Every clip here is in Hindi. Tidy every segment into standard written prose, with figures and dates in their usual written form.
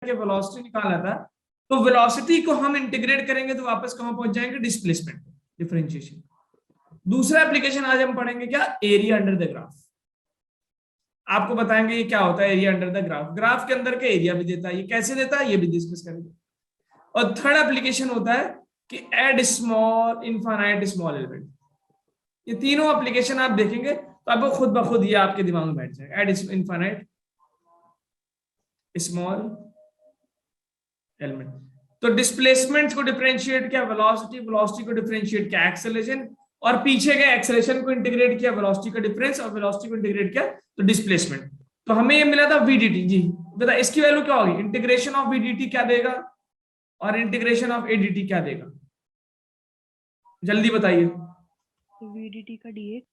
के वेलोसिटी निकालना था, तो वेलोसिटी को हम इंटीग्रेट करेंगे तो वापस कहां पहुंच जाएंगे, डिस्प्लेसमेंट, डिफरेंशिएशन। दूसरा एप्लीकेशन आज हम पढ़ेंगे क्या, एरिया अंडर द ग्राफ। आपको बताएंगे ये क्या होता है area under the graph, graph के अंदर का एरिया भी देता है, ये कैसे देता है ये भी डिस्कस करेंगे। और थर्ड एप्लीकेशन होता है कि एड स्मॉल इनफाइनाइट स्मॉल एलिमेंट। ये तीनों एप्लीकेशन आप देखेंगे तो आपको खुद ब खुद ये आपके दिमाग में बैठ जाएगा, एड इनफाइनाइट स्मॉल एलिमेंट। तो डिस्प्लेसमेंट को डिफरेंशिएट किया वेलोसिटी, वेलोसिटी को डिफरेंशिएट किया एक्सेलरेशन, और पीछे गए एक्सेलरेशन को इंटीग्रेट किया वेलोसिटी का डिफरेंस, और वेलोसिटी को इंटीग्रेट किया तो डिस्प्लेसमेंट। तो हमें ये मिला था वीडीटी। जी बता इसकी वैल्यू क्या होगी, इंटीग्रेशन ऑफ वीडीटी क्या देगा और इंटीग्रेशन ऑफ एडीटी क्या देगा, जल्दी बताइए। वीडीटी का डीएक्स,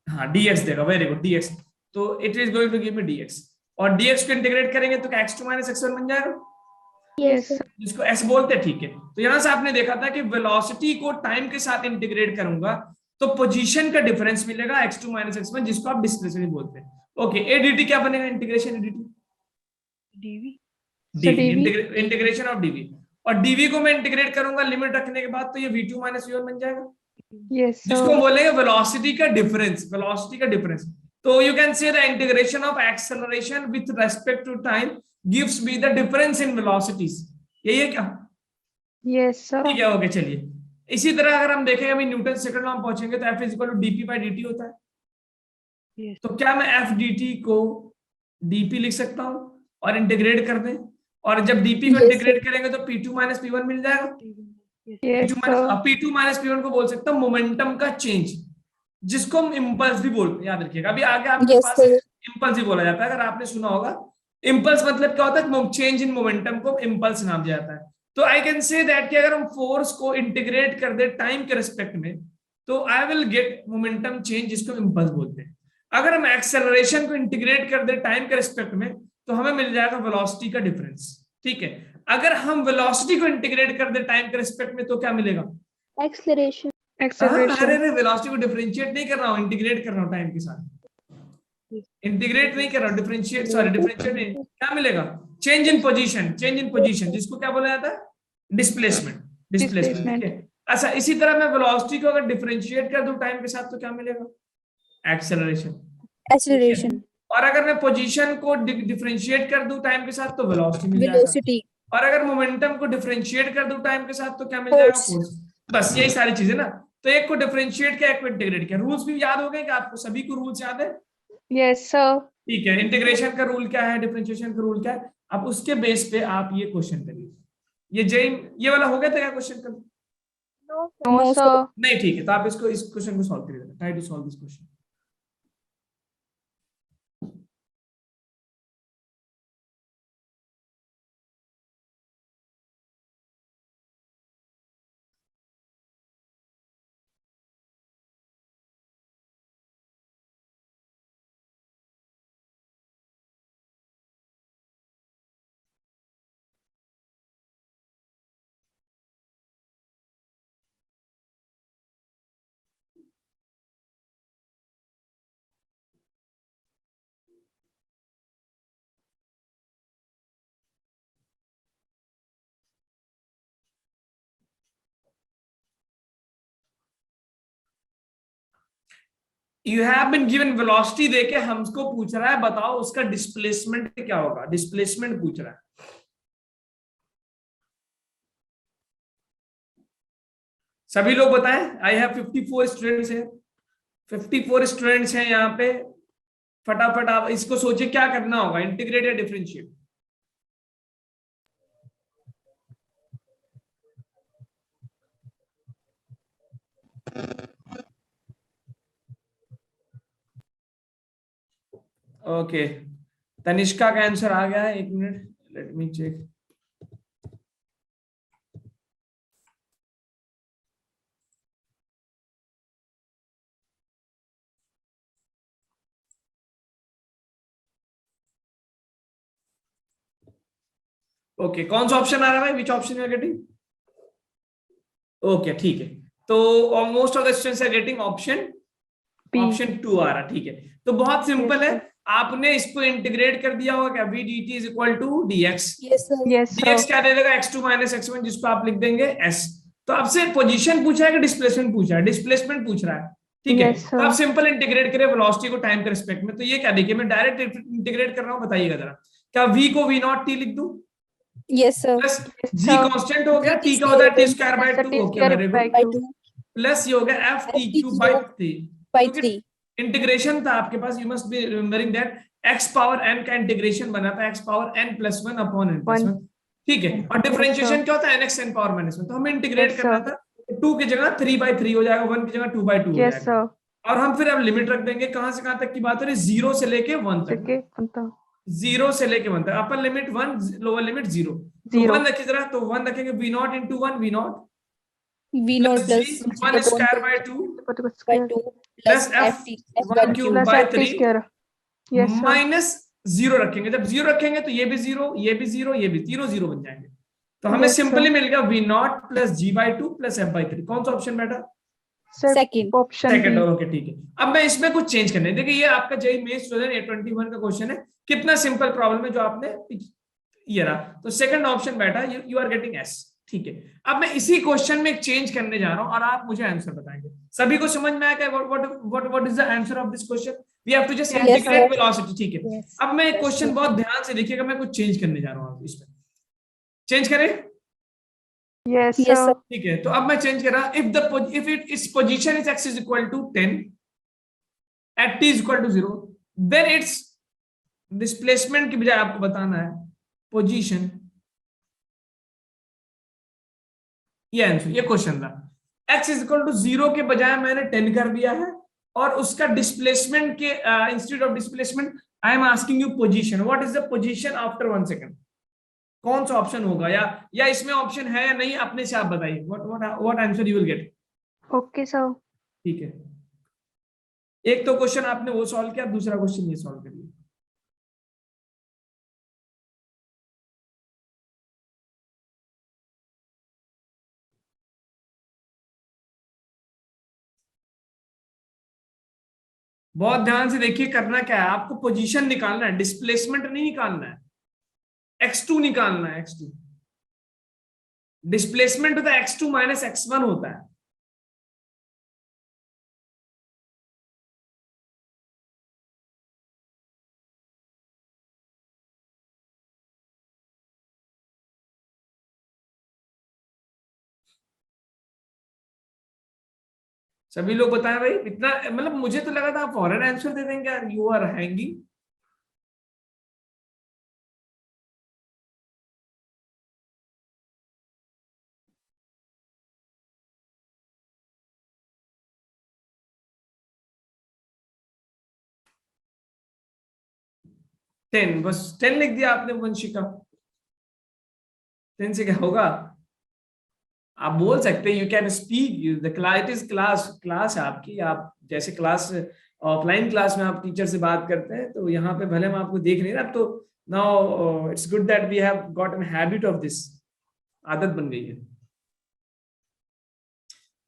हाँ डीएक्स देगा, वेरी गुड, डीएक्स। तो it is going to give me dx, और डीएक्स को इंटीग्रेट करेंगे तो क्या x2 - x1 बन जाएगा, यस जिसको एस बोलते हैं, ठीक है। तो यहां से आपने देखा था कि वेलोसिटी को टाइम के साथ इंटीग्रेट करूंगा तो पोजीशन का डिफरेंस मिलेगा x2 - x1, जिसको आप डिस्प्लेसमेंट बोलते हैं। ओके, एडीटी क्या बनेगा, integration adt dv, integration of dv, और डीवी को मैं इंटीग्रेट करूंगा लिमिट रखने के बाद, तो ये v2 - v1 बन जाएगा, यस जिसको बोलेंगे वेलोसिटी का डिफरेंस, वेलोसिटी का डिफरेंस। तो you can say the integration of acceleration with respect to time gives me the difference in velocities, यही है क्या, यस सर, ठीक है। ओके चलिए, इसी तरह अगर हम देखें अभी न्यूटन सेकंड लॉ में पहुंचेंगे तो F = dp/dt होता है। यस तो क्या मैं एफ dt को dp लिख सकता हूं और इंटीग्रेट कर दें, और जब dp को इंटीग्रेट करेंगे तो p2 - p1 मिल जाएगा। यस सर, p2 - p1 को बोल सकता हूं मोमेंटम का चेंज, जिसको हम इंपल्स भी बोलते हैं, याद रखिएगा। अभी आगे आपके पास इंपल्स भी बोला जाता है, अगर आपने सुना होगा। इंपल्स मतलब क्या होता है, चेंज इन मोमेंटम को इंपल्स नाम दिया जाता है। तो आई कैन से दैट कि अगर हम फोर्स को इंटीग्रेट कर दे टाइम के रिस्पेक्ट में तो आई विल गेट मोमेंटम चेंज, जिसको इंपल्स बोलते हैं। अगर हम एक्सेलरेशन को इंटीग्रेट कर दे टाइम के रिस्पेक्ट में तो हमें मिल जाएगा वेलोसिटी का डिफरेंस, ठीक है। अगर हम वेलोसिटी को इंटीग्रेट कर दे टाइम के रिस्पेक्ट में तो क्या मिलेगा, एक्सेलरेशन, अरे वेलोसिटी को डिफरेंशिएट नहीं कर रहा हूं, इंटीग्रेट कर रहा हूं टाइम के साथ, इंटीग्रेट नहीं कर रहा हूं, डिफरेंशिएट, सॉरी डिफरेंशिएट नहीं, क्या मिलेगा, change in position, change in position, जिसको क्या बोला जाता है, डिस्प्लेसमेंट, डिस्प्लेसमेंट, ठीक है। अच्छा इसी तरह मैं वेलोसिटी को अगर डिफरेंशिएट कर दूं टाइम के साथ तो क्या मिलेगा, एक्सेलरेशन, एक्सेलरेशन, और अगर मैं पोजीशन को डिफरेंशिएट कर दूं टाइम के साथ तो वेलोसिटी मिल जाएगा, वेलोसिटी, और अगर मोमेंटम को डिफरेंशिएट कर दूं टाइम के साथ तो क्या मिल जाएगा, फोर्स। बस यही सारी चीजें ना। तो एक को डिफरेंशिएट किया, एक को इंटीग्रेट किया। रूल्स भी याद हो गए कि आपको सभी को रूल्स याद है, यस सर, ठीक है। इंटीग्रेशन का रूल क्या है, डिफरेंशिएशन का रूल क्या है, अब उसके बेस पे आप ये क्वेश्चन करिए। ये जैन ये वाला हो गया था क्या क्वेश्चन का, नो सर, नहीं, ठीक है। तो आप इसको, इस क्वेश्चन को सॉल्व करिए, try to solve this question. You have been given velocity देके हमको पूछ रहा है बताओ उसका डिस्प्लेसमेंट क्या होगा, डिस्प्लेसमेंट पूछ रहा है। सभी लोग बताएं, आई हैव 54 स्टूडेंट्स हैं, 54 स्टूडेंट्स हैं यहाँ पे। फटाफट आप इसको सोचिए क्या करना होगा, इंटीग्रेट या डिफरेंशिएट। ओके, तनिष्का का आंसर आ गया है, एक minute let me check. Okay, कौन सा ऑप्शन आ रहा है भाई, which option you are getting, okay ठीक है। तो most of the students are getting option 2 आ रहा, ठीक है। तो बहुत सिंपल है, आपने इसको इंटीग्रेट कर दिया होगा क्या, v d t is equal to d x. Yes, sir. Yes, dx sir. क्या दे देगा, x2 माइनस x1, जिसको आप लिख देंगे s। तो आपसे पोजीशन पूछा है कि डिस्प्लेसमेंट पूछा है, डिस्प्लेसमेंट पूछ रहा है, ठीक है। Yes, तो आप sir. सिंपल इंटीग्रेट करें वेलोसिटी को टाइम के रिस्पेक्ट में। तो ये क्या, देखिए मैं डायरेक्ट इंटीग्रेट कर रहा हूँ, बताइएगा जरा, क्या v को v नॉट t लिख दूं, Yes, sir. Plus Yes, g sir. Constant हो गया, G t का होता है t square square by plus 2, t okay square very by good, 2 plus ये हो गया f t cube by 3, by क्योंकि 3. इंटीग्रेशन था आपके पास, you must be remembering that x power n का इंटीग्रेशन बना था x power n plus 1 upon n plus 1, ठीक है। और डिफरेंशिएशन क्या होता है, nx n पावर माइनस 1। तो हमें इंटीग्रेट Yes, करना sir. था, 2 की जगह 3 बाई 3 हो जाएगा, 1 की जगह 2 बाई 2 हो Yes, जाएगा। sir. और हम फिर अब लिमिट रख देंगे, कहां से कहां तक की बात हो रही है, 0 से लेके 1 तक, Okay. Anta. 0 से लेके 1 तक, अपर लिमिट 1, लोअर लिमिट 0। तो 0. 1 रखिए जरा, तो 1 रखेंगे, v नॉट इंटू 1 v नॉट V plus naught g plus 1 square by 2 by plus 2 plus f ft 1 cube plus by ft 3 square. Yes, sir. Minus 0 रखेंगे। जब 0 रखेंगे तो ये भी 0, ये भी 0, ये भी, तीनों 0 बन जाएंगे। तो हमें Yes, सिंपली sir. मिल गया v not plus g by 2 plus f by 3। कौन सा ऑप्शन बैठा, Second. Option second, B. Okay ठीक है। अब मैं इसमें कुछ चेंज करना है, देखिए ये आपका जेईई मेंस 2021 का क्वेश्चन है, कितना सिंपल प्रॉब्लम है जो आपने ये रहा। तो सेकंड ऑप्शन बैठा, यू आर गेटिंग एस, ठीक है। अब मैं इसी क्वेश्चन में एक चेंज करने जा रहा हूं और आप मुझे आंसर बताएंगे। सभी को समझ में आया what is the answer of this question, we have to just Yes, integrate sir. Velocity, ठीक है। Yes. अब मैं Yes, क्वेश्चन sir. बहुत ध्यान से देखिएगा, मैं कुछ चेंज करने जा रहा हूं इसमें, चेंज करें, Yes, Yes, sir. sir. ठीक है। तो अब मैं चेंज कर रहा, if it is position is x is equal to 10 at t is equal to 0, then its displacement की बजाय आपको बताना है पोजीशन, ये आंसर, ये क्वेश्चन था। x इज इक्वल टू 0 के बजाय मैंने 10 कर दिया है, और उसका डिस्प्लेसमेंट के instead of displacement I am asking you position, what is the position after 1 second. कौन सा ऑप्शन होगा, या इसमें ऑप्शन है या नहीं, अपने से आप बताइए, what answer you will get. Okay, sir. ठीक है, एक तो क्वेश्चन आपने वो सॉल्व किया, दूसरा क्वेश्चन ये सॉल्व करिए। बहुत ध्यान से देखिए, करना क्या है, आपको पोजीशन निकालना है, डिस्प्लेसमेंट नहीं निकालना है, x2 निकालना है, x2। डिस्प्लेसमेंट होता है x2 माइनस x1 होता है। सभी लोग बताएं भाई, इतना मतलब मुझे तो लगा था आप फॉरन आंसर दे देंगे यार, यू आर हैंगिंग। टेन, बस 10 लिख दिया आपने वंशिका, 10 से क्या होगा, आप बोल सकते हैं, you can speak the class, it is class, class है आपकी, आप जैसे क्लास ऑफलाइन क्लास में आप टीचर से बात करते हैं, तो यहाँ पे भले हम आपको देख नहीं रहे, अब तो now it's good that we have got an habit of this, आदत बन गई है।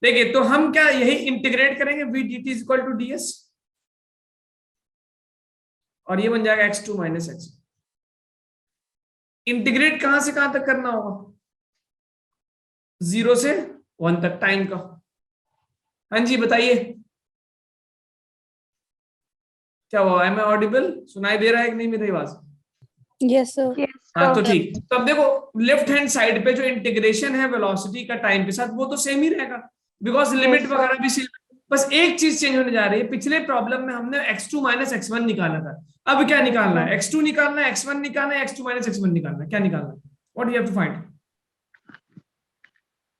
देखिए, तो हम क्या यही इंटीग्रेट करेंगे, v d t is equal to d s, और ये बन जाएगा x2 माइनस एक्स। इंटीग्रेट कहां से कहां तक करना होगा, 0 से 1 तक टाइम का। हाँ जी बताइए, क्या हुआ, एम आई ऑडिबल, सुनाई दे रहा है कि नहीं मेरी आवाज। Yes, sir. Yes, हाँ तो sir. ठीक, तो अब देखो लेफ्ट हैंड साइड पे जो इंटीग्रेशन है वेलोसिटी का टाइम के साथ, वो तो सेम ही रहेगा, बिकॉज लिमिट sir. वगैरह भी सेम। बस एक चीज चेंज होने जा रही है, पिछले प्रॉब्लम में हमने x2 माइनस x1 निकाला था, अब क्या निकालना है, x2 निकालना है, x1 निकालना है, x2 माइनस x1 निकालना है, क्या निकालना है, what you have to find,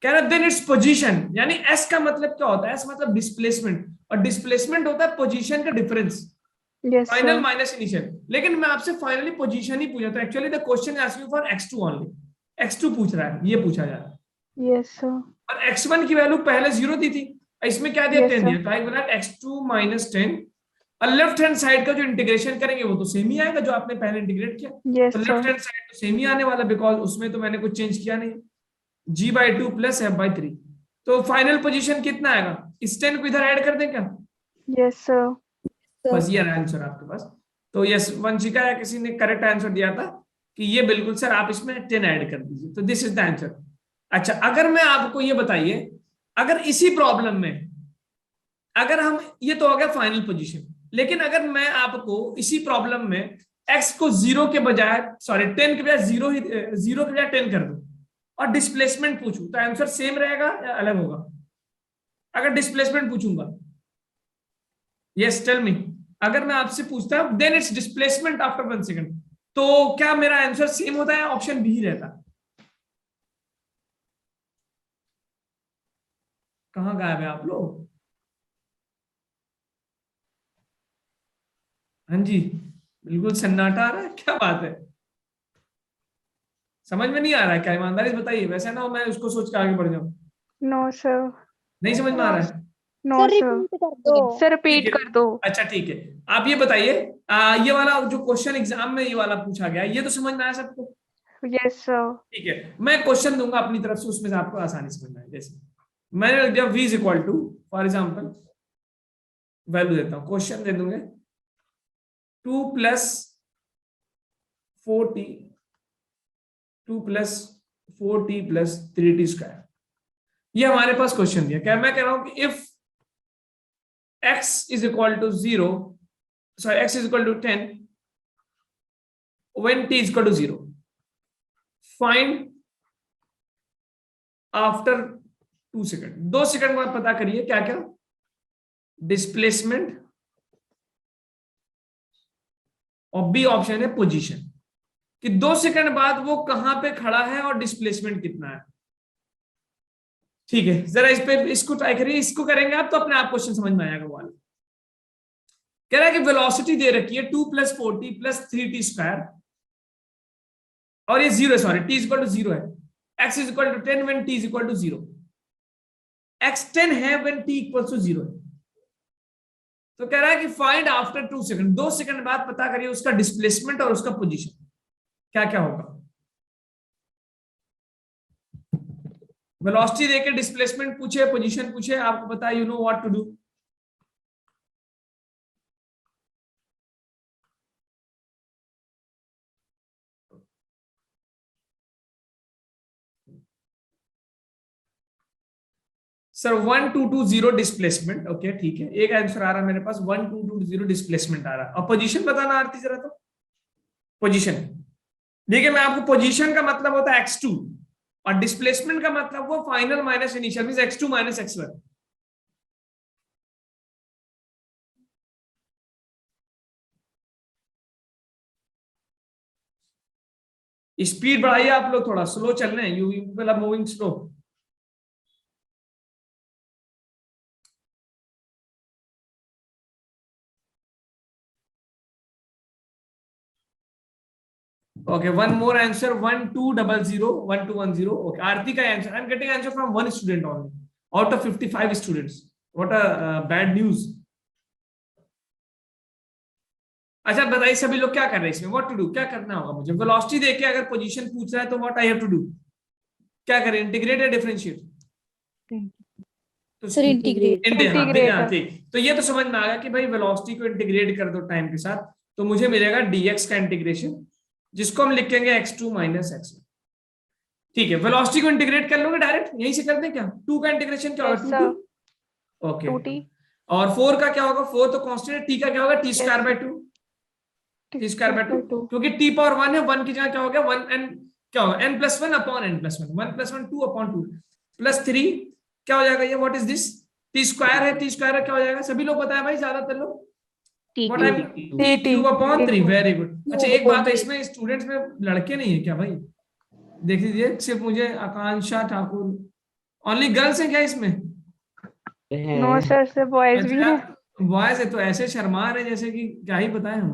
कह रहा देन इट्स पोजीशन, यानी s का मतलब क्या होता है, s मतलब डिस्प्लेसमेंट, और डिस्प्लेसमेंट होता है पोजीशन का difference, Yes, final sir. Minus initial. लेकिन मैं आपसे फाइनली पोजीशन ही पूछा था, actually the question is asking for x2 only, x2 पूछ रहा है, ये पूछा जा रहा है। Yes, sir. और x1 की वैल्यू पहले 0 दी थी, इसमें क्या दिया, Yes, 10 sir. दिया, तो आई बोला x2 माइनस 10, और लेफ्ट हैंड साइड का जो इंटीग्रेशन करेंगे वो तो सेम ही आएगा जो आपने पहले इंटीग्रेट किया, Yes, तो sir. लेफ्ट हैंड साइड तो सेम ही आने वाला, बिकॉज उसमें तो मैंने कुछ चेंज किया नहीं, g/2 प्लस f/3। तो फाइनल पोजीशन कितना आएगा, इस 10 को इधर ऐड कर दें क्या, Yes, sir. बस ये आंसर आपके पास। तो यस, वंशिका या किसी ने करेक्ट आंसर दिया था कि ये बिल्कुल सर, आप इसमें 10 ऐड कर दीजिए, तो दिस इज द आंसर। अच्छा, अगर मैं आपको ये बताइए, अगर इसी प्रॉब्लम में अगर हम, ये तो हो गया फाइनल पोजीशन, लेकिन अगर मैं आपको इसी प्रॉब्लम में x को 0 के बजाय, सॉरी 10 के बजाय 0 के बजाय 10 कर दूं और डिस्प्लेसमेंट पूछूं, तो आंसर सेम रहेगा या अलग होगा? अगर डिस्प्लेसमेंट पूछूंगा, यस टेल मी, अगर मैं आपसे पूछता हूं then its displacement after 1 second, तो क्या मेरा आंसर सेम होता है, ऑप्शन बी रहता? कहां गायब है आप लोग? हाँ जी, बिल्कुल सन्नाटा आ रहा है, क्या बात है, समझ में नहीं आ रहा है क्या? ईमानदारी से बताइए, वैसे ना हो मैं उसको सोच के आगे बढ़ जाऊं। No sir. नहीं समझ में आ रहा है? No sir sir. रिपीट कर दो। सर ठीक रिपीट है, कर दो। अच्छा ठीक है, आप ये बताइए, ये वाला जो क्वेश्चन एग्जाम में ये वाला पूछा गया, ये तो समझ में आया सबको? Yes sir. ठीक है, मैं क्वेश्चन दूंगा अपनी तरफ से, उसमें से आपको आसानी समझ में आए। जैसे मैंने जब v is equal to, for example value देता हूं, क्वेश्चन दे दूंगे 2 प्लस 4t, 2 प्लस 4t प्लस 3t स्क्वायर, ये हमारे पास क्वेश्चन दिया। क्या मैं कह रहा हूं कि if x is equal to 0, sorry x is equal to 10 when t is equal to 0, find after 2 second, 2 second बाद पता करिए क्या क्या, डिस्प्लेसमेंट, और बी ऑप्शन है पोजीशन, कि 2 सेकंड बाद वो कहां पे खड़ा है और डिस्प्लेसमेंट कितना है। ठीक है, जरा इस पे इसको ट्राई करिए, इसको करेंगे आप तो अपने आप क्वेश्चन समझ में आएगा। वाला कह रहा है कि वेलोसिटी दे रखी है 2 प्लस 4t प्लस 3t स्क्वायर, और ये 0 है, sorry t is equal to 0 है, x is equal to 10 when t is equal to 0, x 10 है व्हेन t इक्वल टू 0 है। तो कह रहा है कि फाइंड आफ्टर 2 सेकंड, 2 सेकंड बाद पता करिए उसका डिस्प्लेसमेंट और उसका पोजीशन क्या क्या होगा। वेलोसिटी देके डिस्प्लेसमेंट पूछे, पोजीशन पूछे, आपको पता है, you know what to do. Sir 1220 displacement, okay ठीक है, एक आंसर आ रहा है मेरे पास, 1220 डिस्प्लेसमेंट आ रहा है, और पोजीशन बताना आरती जरा, तो पोजीशन देखिए, मैं आपको पोजीशन का मतलब होता है x2 और डिस्प्लेसमेंट का मतलब वो final minus initial, means x2 minus x1। Speed बढ़ाइए आप लोग, थोड़ा स्लो चल रहे हैं, you people are moving slow. Okay, one more answer, 1200, 1210. Okay, Aarti ka answer. I'm getting answer from one student only out of 55 students. What a bad news. अच्छा बताइए सभी लोग क्या कर रहे हैं इसमें, व्हाट टू डू, क्या करना होगा मुझे? वेलोसिटी देके अगर पोजीशन पूछ रहा है तो what I have to do, क्या करें, इंटीग्रेट या डिफरेंशिएट? तो सर इंटीग्रेट। ठीक, तो ये तो समझ में आ गया कि भाई वेलोसिटी को इंटीग्रेट कर दो टाइम के साथ, तो मुझे मिलेगा dx का इंटीग्रेशन, जिसको हम लिखेंगे x2 माइनस x1। ठीक है, वेलोसिटी को इंटीग्रेट कर लोगे डायरेक्ट, यहीं से कर दें क्या? 2 का इंटीग्रेशन क्या होगा? 2 ओके, 2t। और 4 का क्या होगा? 4 तो कांस्टेंट है, t का क्या होगा? t square by 2, t square by 2, क्योंकि t पावर 1 है, 1 की जगह क्या हो गया? 1 n, क्या होगा? n plus 1 upon n plus 1, 1 plus 1 2 upon 2 plus 3, क्या हो जाएगा ये? What is this? t square है, t स्क्वायर क्या हो जाएगा? सभी लोग बताएं भाई, ज्यादातर लोग। T2 2 upon 3, very good. अच्छा एक बात है, इसमें स्टूडेंट्स में लड़के नहीं है क्या भाई? देख लीजिए, सिर्फ मुझे आकांक्षा ठाकुर, ओनली गर्ल्स हैं क्या इसमें? नो सर, से बॉयज भी है। बॉयज है तो ऐसे शर्मा रहे जैसे कि क्या ही बताएं हम।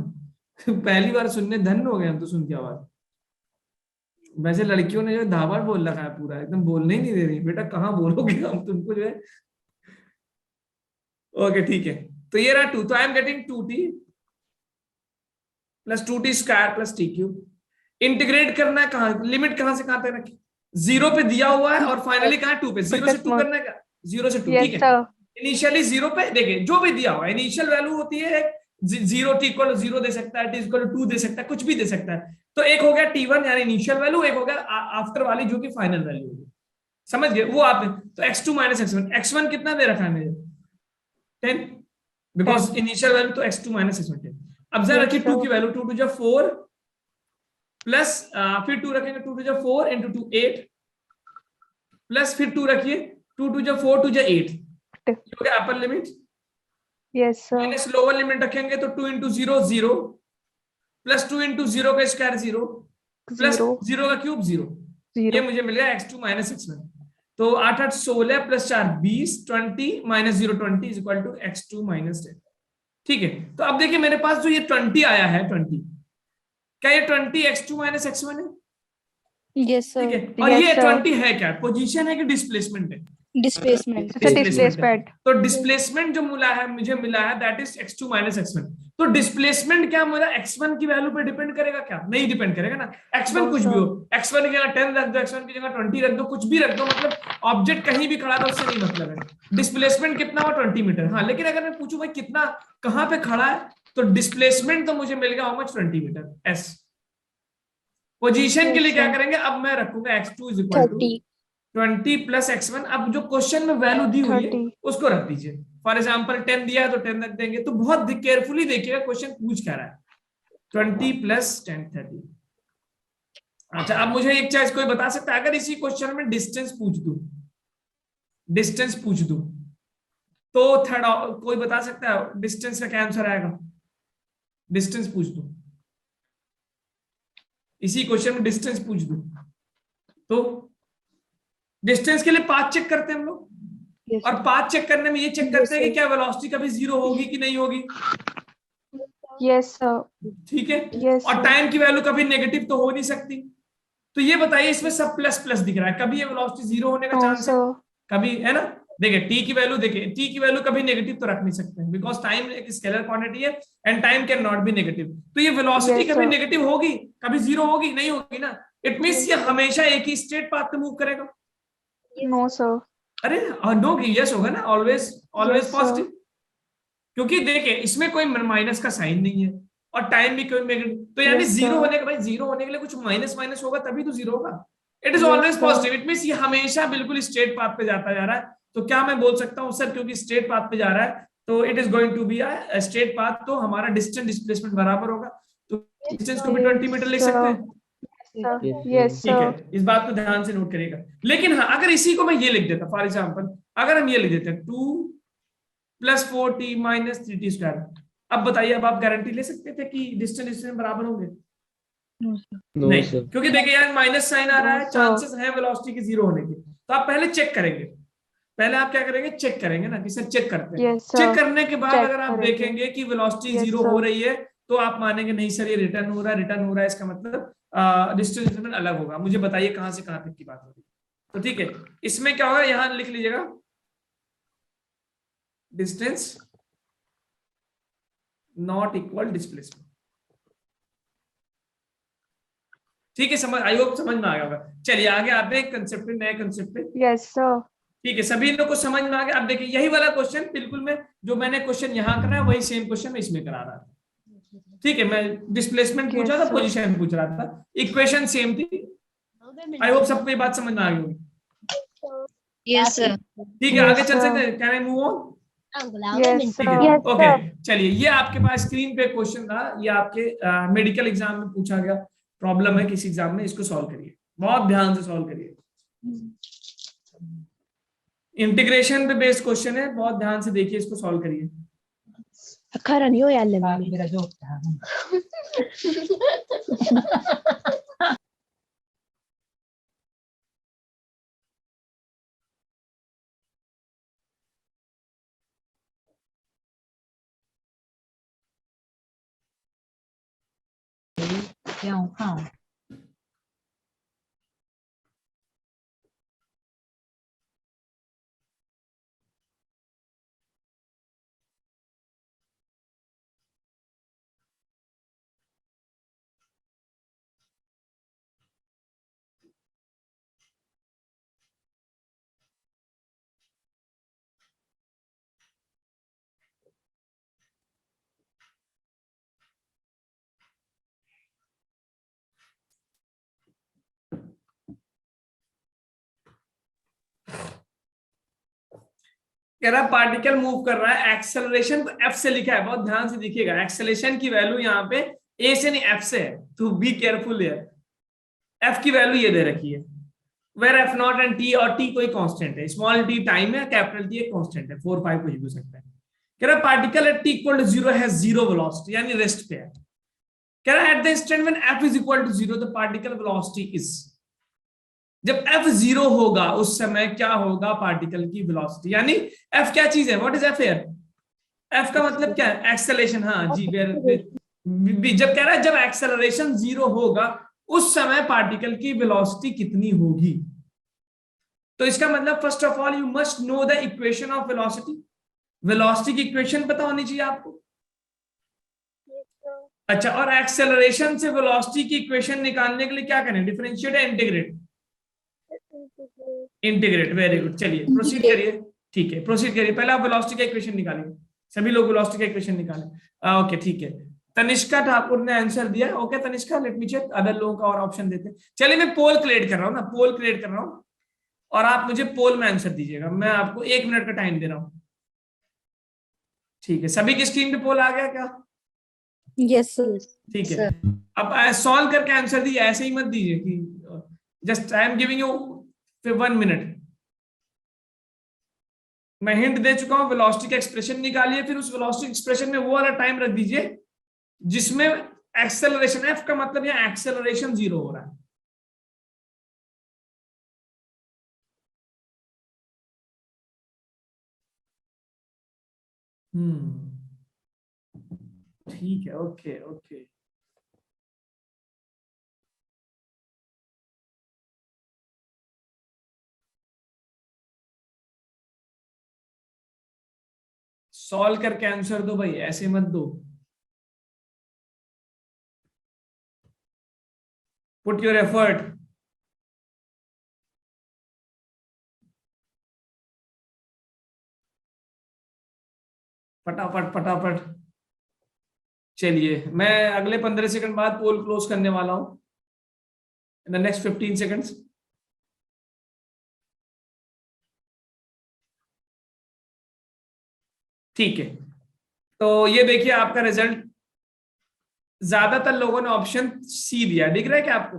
पहली बार सुनने धन्य हो गए हम तो, सुन के आवाज। वैसे लड़कियों ने जो धाबड़ बोल रखा है पूरा, एकदम बोलने ही नहीं दे रही, बेटा कहाँ बोलोगे हम तुमको जो है। ओके ठीक है, तो ये रहा 2, तो I am getting 2t plus 2t square plus t cube. Integrate करना है कहाँ, लिमिट कहाँ से कहाँ तक रखी? 0 पे दिया हुआ है और फाइनली कहाँ? 2 पे, 0 से 2 करना है क्या? 0 से 2, ठीक है। इनिशियली 0 पे देखिए, जो भी दिया हुआ इनिशियल वैल्यू होती है जीरो टी इक्वल जीरो दे सकता है, टी इक्वल 2 दे सकता है, कुछ भी दे सकता है। तो एक हो गया T1 यानी इनिशियल वैल्यू, एक हो गया आफ्टर वाली जो कि फाइनल वैल्यू होगी। समझ गए वो आप? तो x2 माइनस x1 कितना दे रखा है मेरे? 10, बिकॉज इनिशियल वैल्यू तो x2 माइनस x1 10। अब जरा रखिए 2 की वैल्यू, 2 टू 4 प्लस फिर 2 रखेंगे, 2 टू 4 इंटू 2 8 प्लस फिर 2 रखिए, 2 टू 4 टू 8 हो गया upper limit. Yes, sir. Minus lower limit रखेंगे तो 2 इंटू 0 0 प्लस 2 इंटू 0 का स्क्वायर 0 प्लस 0. 0 का क्यूब 0। ये 0. मुझे मिल गया x2 माइनस x1। तो 8 8 16 plus 4 20 20 minus 0 20 is equal to x2 minus 10। ठीक है, तो अब देखिए मेरे पास जो ये 20 आया है 20, क्या ये 20 x2 माइनस x1 है? Yes, ठीक sir. है, और Yes, ये sir. 20 है क्या? पोजीशन है कि डिस्प्लेसमेंट है? Displacement. It's a displacement. तो डिस्प्लेसमेंट जो मिला है मुझे मिला है that is x2 minus x1। तो डिस्प्लेसमेंट क्या मेरा x1 की वैल्यू पे डिपेंड करेगा क्या? नहीं डिपेंड करेगा ना। x1 No, कुछ sir. भी हो, x1 की जगह 10 रख दो, x1 की जगह 20 रख दो, कुछ भी रख दो, मतलब ऑब्जेक्ट कहीं भी खड़ा था उससे नहीं मतलब है। डिस्प्लेसमेंट कितना हो? 20 मीटर। हाँ, लेकिन अगर मैं पूछूं भाई कितना कहां पे खड़ा है, तो डिस्प्लेसमेंट तो मुझे मिल गया how much 20 metre s। Position के लिए Yes, क्या sir. करेंगे? अब मैं रखूंगा x2 is equal to 30. 20 plus x1। अब जो क्वेश्चन में वैल्यू दी हुई है 30. उसको रख दीजिए। फॉर एग्जाम्पल 10 दिया है तो 10 रख देंगे। तो बहुत केयरफुली देखिएगा क्वेश्चन पूछ क्या रहा है। 20 प्लस 10 30। अच्छा, अब मुझे एक चीज कोई बता सकता है, अगर इसी क्वेश्चन में डिस्टेंस पूछ दूं, डिस्टेंस पूछ दूं तो थर्ड कोई बता सकता है डिस्टेंस का क्या आंसर आएगा? डिस्टेंस पूछ दूं, इसी क्वेश्चन में डिस्टेंस पूछ दूं तो डिस्टेंस के लिए पाथ चेक करते हैं हम लोग। Yes, और sir. पाथ चेक करने में ये चेक Yes, करते हैं कि sir. क्या वेलोसिटी कभी जीरो होगी कि नहीं होगी। Yes, sir. ठीक है, Yes, और sir. टाइम की वैल्यू कभी नेगेटिव तो हो नहीं सकती। तो ये बताइए इसमें सब प्लस प्लस दिख रहा है, कभी ये वेलोसिटी जीरो होने का No, चांस है? sir. कभी है ना। देखिए टी की वैल्यू, देखिए टी की वैल्यू कभी नेगेटिव तो रख नहीं सकते बिकॉज टाइम एक स्केलर क्वांटिटी है and time can not be negative. तो ये वेलोसिटी Yes, कभी sir. नेगेटिव होगी, कभी जीरो होगी? नहीं होगी ना। इट मींस ये हमेशा एक ही स्ट्रेट पाथ पे मूव करेगा। No, sir. अरे नो की यस होगा ना, always always Yes, sir. Positive. क्योंकि देखिए इसमें कोई माइनस का साइन नहीं है और टाइम भी कोई तो यानी Yes, जीरो sir. होने का, भाई जीरो होने के लिए कुछ माइनस माइनस होगा तभी तो जीरो होगा। It is Yes, always sir. Positive, it means ये हमेशा बिल्कुल स्ट्रेट पाथ पे जाता जा रहा है। तो क्या मैं बोल सकता हूँ सर क्योंकि स्ट्रेट पाथ पे जा रहा है तो it is going to be a straight path, तो हमारा डिस्टेंस डिस्प्लेसमेंट बराबर होगा। तो डिस्टेंस को भी 20 मीटर लिख Yes, सकते sir. हैं। Sir. Yes, ठीक है, sir. इस बात को ध्यान से नोट करिएगा। लेकिन हाँ, अगर इसी को मैं ये लिख देता, फॉर एग्जाम्पल अगर हम ये लिख देते 2 plus 4t minus 3t square, अब बताइए, अब आप गारंटी ले सकते थे कि डिस्टेंस डिस्टेंस बराबर होंगे? नहीं, क्योंकि देखिए यार माइनस साइन आ रहा No, है, sir. चांसेस है वेलोसिटी के जीरो होने के। तो आप पहले चेक करेंगे, पहले आप क्या करेंगे? चेक करेंगे ना कि सर चेक करते हैं। Yes, check sir. करने के बाद Check अगर आप करेंगे. देखेंगे कि वेलोसिटी Yes, जीरो sir. हो रही है तो आप मानेंगे नहीं सर ये रिटर्न हो रहा है, रिटर्न हो रहा है, इसका मतलब डिस्टेंस डिस्टेंस अलग होगा। मुझे बताइए कहां से कहां तक की बात हो रही है। तो ठीक है, इसमें क्या होगा, यहां लिख लीजिएगा डिस्टेंस नॉट इक्वल डिस्प्लेसमेंट। ठीक है, समझ, आई होप समझ में आ गया होगा। चलिए आगे आते हैं कंसेप्ट पे, नए कंसेप्ट पे। Yes, sir. ठीक है, सभी लोग को समझ में आ गया। अब देखिए यही वाला क्वेश्चन बिल्कुल मैं जो मैंने क्वेश्चन यहाँ करा है वही सेम क्वेश्चन मैं इसमें करा रहा था। ठीक है, मैं डिस्प्लेसमेंट पूछा Yes, था, sir. पोजीशन पूछ रहा था, इक्वेशन सेम थी। आई होप सबको ये बात समझ में आ गई होगी। Yes, sir. ठीक है, Yes, आगे चल sir. सकते हैं, can I move on? Yes, ठीक sir. है, ओके चलिए, ये आपके पास स्क्रीन पे क्वेश्चन था, ये आपके मेडिकल एग्जाम में पूछा गया प्रॉब्लम है किसी एग्जाम में, इसको सॉल्व करिए, बहुत ध्यान से सॉल्व करिए। इंटीग्रेशन पे बेस्ड क्वेश्चन है, बहुत ध्यान से देखिए, इसको सॉल्व करिए। Akara niyo yale कह रहा पार्टिकल मूव कर रहा है, एक्सेलरेशन तो एफ से लिखा है, बहुत ध्यान से देखिएगा, एक्सेलरेशन की वैल्यू यहाँ पे ए से नहीं एफ से है, तो बी केयरफुल है। एफ की वैल्यू ये दे रखी है, where f naught and t, और टी कोई कांस्टेंट है, स्मॉल टी टाइम है, कैपिटल टी एक कांस्टेंट है, 4 5 कुछ भी हो सकता है। कह रहा particle at t equal to 0 has 0 velocity, यानी रेस्ट पे है। कह रहा at the instant when f is equal to 0 the particle velocity is, जब एफ 0 होगा उस समय क्या होगा पार्टिकल की वेलोसिटी, यानी एफ क्या चीज है, what is F here, F का मतलब क्या है, एक्सेलरेशन। हाँ जी, जब कह रहा है जब एक्सेलरेशन 0 होगा उस समय पार्टिकल की वेलोसिटी कितनी होगी। तो इसका मतलब first of all you must know the equation of velocity, velocity की इक्वेशन पता होनी चाहिए आपको। अच्छा, और एक्सेलरेशन से वेलोसिटी की इक्वेशन निकालने के लिए क्या करें, डिफरेंशिएट या इंटीग्रेट, इंटीग्रेट, वेरी गुड। चलिए प्रोसीड करिए, ठीक है प्रोसीड करिए, पहले आप वेलोसिटी का इक्वेशन निकालिए, सभी लोग वेलोसिटी का इक्वेशन निकालें। ओके ठीक है, तनिष्का ठाकुर ने आंसर दिया। Okay Tanishka, let me check other लोगों का और ऑप्शन देते हैं। चलिए मैं पोल क्रिएट कर रहा हूँ ना, पोल क्रिएट कर रहा हूँ और आप मुझे पोल में आंसर दीजिएगा, मैं आपको 1 मिनट का टाइम दे रहा हूँ। ठीक है, सभी की स्क्रीन पे पोल आ गया क्या? Yes sir. ठीक है, अब सॉल्व करके आंसर दीजिए, ऐसे ही मत दीजिए कि just I am giving you 1 minute. मैं हिंट दे चुका हूं, वेलोसिटी का एक्सप्रेशन निकालिए, फिर उस वेलोसिटी एक्सप्रेशन में वो वाला टाइम रख दीजिए जिसमें एक्सेलरेशन, एफ का मतलब यहां एक्सेलरेशन 0 हो रहा है। ठीक है, ओके ओके। सॉल्व करके आंसर दो भाई, ऐसे मत दो। Put your effort. फटाफट फटाफट। चलिए मैं अगले 15 सेकंड बाद पोल क्लोज करने वाला हूं, इन द नेक्स्ट 15 सेकंड्स। ठीक है, तो ये देखिए आपका रिजल्ट, ज्यादातर लोगों ने ऑप्शन सी दिया, दिख रहा है क्या आपको?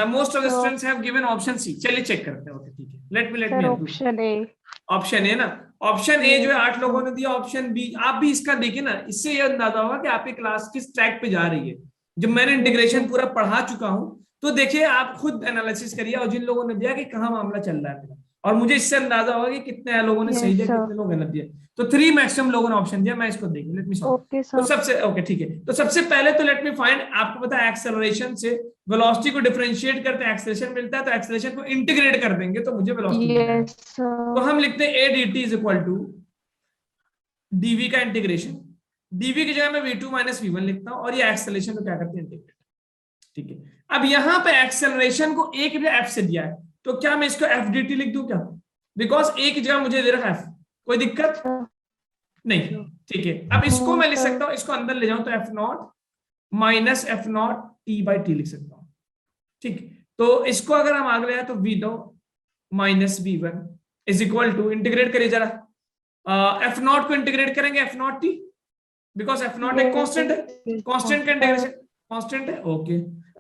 Most of the students have given option C. चलिए चेक करते हैं। ओके ठीक है, let me option A, option A ना, ऑप्शन ए जो है 8 लोगों ने दिया। ऑप्शन बी, आप भी इसका देखिए ना, इससे यह अंदाजा होगा कि आपकी क्लास किस ट्रैक पे जा रही है। जब मैंने इंटीग्रेशन पूरा पढ़ा चुका हूं तो देखिए आप खुद एनालिसिस करिए, और जिन लोगों ने दिया कि कहाँ मामला चल रहा है मेरा, और मुझे इससे अंदाजा होगा कि कितने लोगों ने सही दिया, कितने लोग गलत दिया। तो 3 मैक्सिमम लोगों ने ऑप्शन दिया, मैं इसको देखिए, लेट मी सॉल्व। तो सबसे ओके ठीक है, तो सबसे पहले तो लेट मी फाइंड, आपको पता है एक्सेलरेशन से वेलोसिटी को डिफरेंशिएट करते हैं, एक्सेलरेशन मिलता है, तो एक्सेलरेशन को इंटीग्रेट कर देंगे तो मुझे वेलोसिटी मिलता है। तो हम लिखते हैं a dt is equal to dv का इंटीग्रेशन, dv की जगह मैं v2 माइनस v1 लिखता हूं, और ये एक्सेलरेशन को क्या करते हैं, इंटीग्रेट। ठीक है, अब यहां पे एक्सेलरेशन को a की जगह f से दिया है, तो क्या मैं इसको f dt लिख दूं क्या, बिकॉज a की जगह मुझे दे रखा है f, कोई दिक्कत नहीं। ठीक है, अब इसको मैं लिख सकता हूं, इसको अंदर ले जाऊं तो f not minus f not t by T लिख सकता हूं। ठीक, तो इसको अगर हम आगे ले जाए तो v2 minus v1 is equal to, integrate करिए जरा, एफ नॉट को इंटीग्रेट करेंगे f naught t, because f naught एक कांस्टेंट है, कांस्टेंट का इंटीग्रेशन कांस्टेंट है। Okay,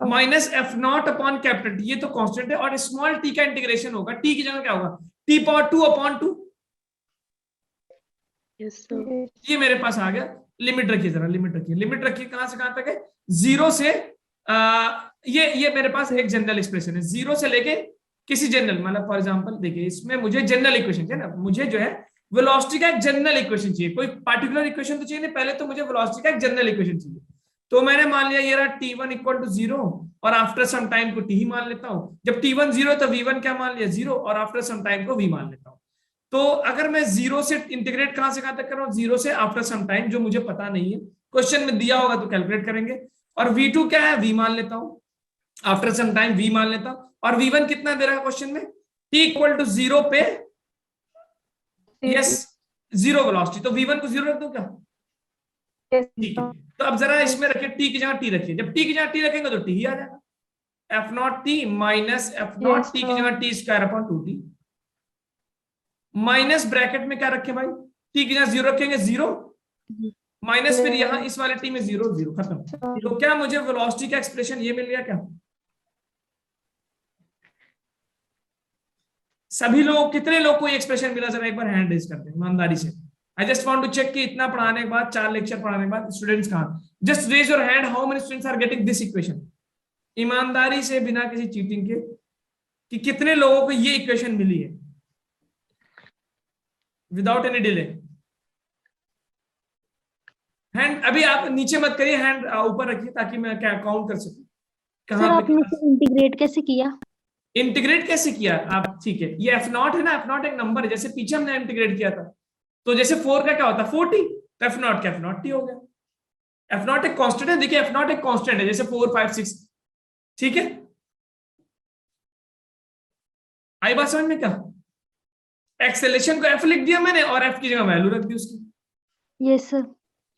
minus f naught upon capital T, ये तो कांस्टेंट है, और स्मॉल टी का इंटीग्रेशन होगा, टी की जगह क्या होगा, टी पावर 2 अपॉन 2। ये मेरे पास आ गया। लिमिट रखिए जरा, लिमिट रखिए, लिमिट रखिए, कहां से कहां तक है, 0 से ये मेरे पास एक जनरल एक्सप्रेशन है, 0 से लेके किसी जनरल, मतलब फॉर एग्जांपल देखिए इसमें मुझे जनरल इक्वेशन चाहिए ना, मुझे जो है वेलोसिटी का एक जनरल इक्वेशन चाहिए, कोई पार्टिकुलर इक्वेशन तो चाहिए नहीं, पहले तो मुझे वेलोसिटी का एक जनरल इक्वेशन चाहिए। तो मैंने मान लिया ये रहा t1 इक्वल टू 0, और आफ्टर सम टाइम को t ही मान लेता हूं। जब t1 0 तो v1 क्या मान लिया, 0, और आफ्टर सम टाइम को v मान लेता हूं। तो अगर मैं 0 से इंटीग्रेट कहां से कहां तक कर रहा हूं, 0 से आफ्टर सम टाइम, जो मुझे पता नहीं है, क्वेश्चन में दिया होगा तो कैलकुलेट करेंगे। और v2 क्या है, v मान लेता हूं, आफ्टर सम टाइम v मान लेता हूं, और v1 कितना दे रहा है क्वेश्चन में, t इक्वल टू 0 पे यस 0 वेलोसिटी, तो v1 को 0 रख दो क्या, ठीक है। तो अब जरा इसमें रखिए t की जगह t रखिए, जब t की जगह t रखेंगे तो t ही आ जाएगा, f not t minus f not t की जगह t square upon 2t। Minus bracket में क्या रखे भाई, टी की जगह 0 रखेंगे, 0 माइनस, फिर यहाँ इस वाले टी में 0 0 खत्म। तो क्या मुझे वेलोसिटी का एक्सप्रेशन ये मिल गया क्या? सभी लोग, कितने लोग को ये एक्सप्रेशन मिला, जरा एक बार हैंड रेज करते हैं ईमानदारी से। I just want to check कि इतना पढ़ाने के बाद, 4 लेक्चर पढ़ाने के बाद स्टूडेंट्स कहाँ, just raise your hand, how many students are getting this equation, ईमानदारी से बिना किसी चीटिंग के, कि कितने लोगों को ये इक्वेशन मिली है विदाउट एनी डिले। हैंड अभी आप नीचे मत करिए, हैंड ऊपर रखिए ताकि मैं क्या काउंट कर सकूं सर कहाँ पे। आपने इसे इंटीग्रेट कैसे किया? इंटीग्रेट कैसे किया आप, ठीक है, ये एफ नॉट है ना, एफ नॉट एक नंबर है, जैसे पीछे हमने इंटीग्रेट किया था, तो जैसे 4 का क्या होता है 40, तो एफ नॉट का एफ नॉट टी हो गया। एफ नॉट एक कांस्टेंट है, देखिए एफ नॉट एक कांस्टेंट है, जैसे 4 5 6, ठीक है, आई बात समझ में? क्या एक्सेलेरेशन को एफ लिख दिया मैंने और एफ की जगह वैल्यू रख दी उसकी, यस सर।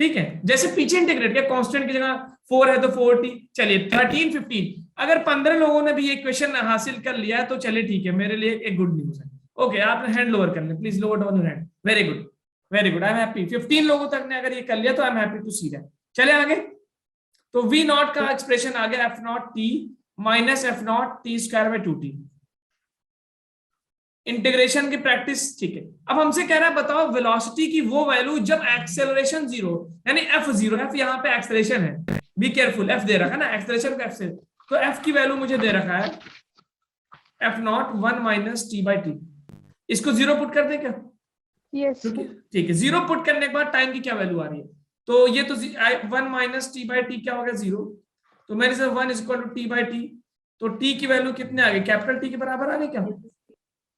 ठीक है, जैसे पीछे इंटीग्रेट किया, कांस्टेंट की जगह 4 है तो 40, चलिए 13 15, अगर 15 लोगों ने भी ये क्वेश्चन हासिल कर लिया है तो चलिए ठीक है, मेरे लिए एक गुड न्यूज है। ओके, आपने हैंड लोअर कर लिया, please lower down your hand, very good very good, I am happy. 15 लोगों तक ने अगर ये कर लिया तो I am happy to see that. चले आगे, तो वी नॉट का एक्सप्रेशन आ गया f naught t minus f naught t square by 2t, integration की प्रैक्टिस, ठीक है। अब हमसे कह रहा है बताओ वेलोसिटी की वो वैल्यू जब एक्सेलरेशन 0, यानी एफ 0, एफ यहाँ पे एक्सेलरेशन है, बी केयरफुल, एफ दे रखा है ना, एक्सेलरेशन को एफ से, तो एफ की वैल्यू मुझे दे रखा है F not 1 minus T by T, इसको 0 पुट कर दे क्या? Yes. ठीक है, 0 पुट करने के बाद टाइम की क्या वैल्यू आ रही है, तो ये तो 1 माइनस टी बाई टी क्या हो गया 0, तो मेरे से 1 is equal to t by t, तो टी की वैल्यू कितने आ गई, कैपिटल टी के बराबर आ गई क्या?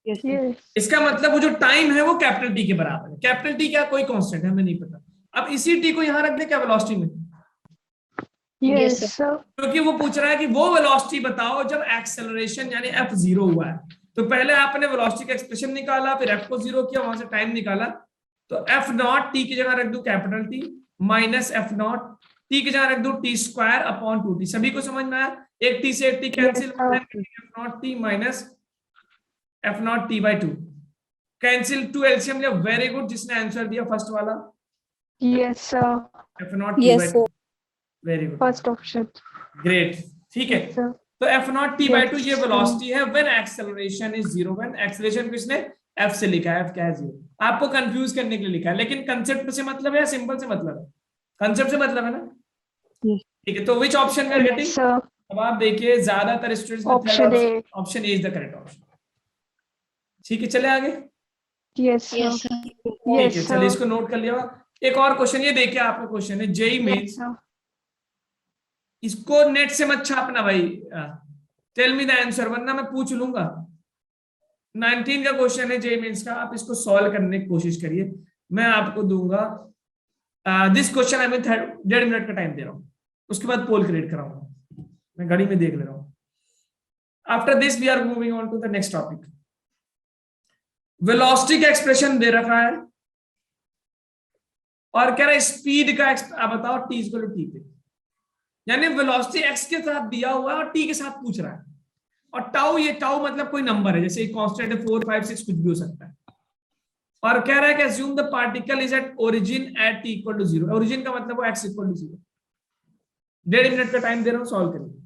Yes. इसका मतलब वो जो टाइम है वो कैपिटल टी के बराबर है। कैपिटल टी क्या, कोई कांस्टेंट है, हमें नहीं पता। अब इसी टी को यहां रख दे क्या वेलोसिटी में, Yes, sir. क्योंकि वो पूछ रहा है कि वो वेलोसिटी बताओ जब एक्सेलरेशन यानी एफ 0 हुआ है। तो पहले आपने वेलोसिटी का एक्सप्रेशन निकाला, फिर एफ को 0 किया, वहां से टाइम निकाला, तो एफ नॉट टी की जगह रख दू capital T minus f naught T की जगह रख दू टी स्क्वायर अपॉन 2t। सभी को समझ में आया? एक टी से एक T cancel, F naught t minus f naught T by 2 cancel, 2 LCM लिया, वेरी गुड, जिसने आंसर दिया फर्स्ट वाला Yes, sir. F naught T by 2, very good, First option. Great, ठीक है। Yes, sir. तो एफ नॉट टी बाई 2 ये Yes, वेलोसिटी है when acceleration is 0, when acceleration किसने एफ से लिखा है, एफ क्या है 0, आपको कंफ्यूज करने के लिए लिखा है, लेकिन कंसेप्ट से मतलब है या सिंपल से मतलब है? कंसेप्ट से मतलब है ना, ठीक है। तो which option we are getting, Yes, sir. अब आप देखिए ज्यादातर स्टूडेंट्स में Option A. Option A is the correct option, ठीक है। चले आगे, Yes, sir. Yes sir. ठीक Yes, है, sir. चलिए इसको नोट कर लिया। एक और क्वेश्चन ये देखिए, आपका क्वेश्चन है जेई मेंस, Yes, sir. इसको नेट से मत छापना भाई, टेल मी द आंसर वरना मैं पूछ लूंगा। 19 का क्वेश्चन है जेई मेंस का, आप इसको सॉल्व करने की कोशिश करिए, मैं आपको दूंगा दिस क्वेश्चन, मैं 1.5 मिनट का टाइम दे रहा हूं, उसके बाद पोल क्रिएट कराऊंगा, मैं घड़ी में देख ले रहा हूं। After this we are moving on to the next topic. Velocity का एक्सप्रेशन दे रखा है और कह रहा है स्पीड का आप बताओ टी इक्वल टू टी पे, यानी वेलोसिटी एक्स के साथ दिया हुआ है और टी के साथ पूछ रहा है, और टाउ, ये टाउ मतलब कोई नंबर है, जैसे कांस्टेंट है 4 5 6 कुछ भी हो सकता है, और कह रहा है कि assume the particle is at origin at t equal to 0, origin का मतलब वो एक्स इक्वल टू 0। 1.5 मिनट का टाइम दे रहा हूं, सॉल्व करिए।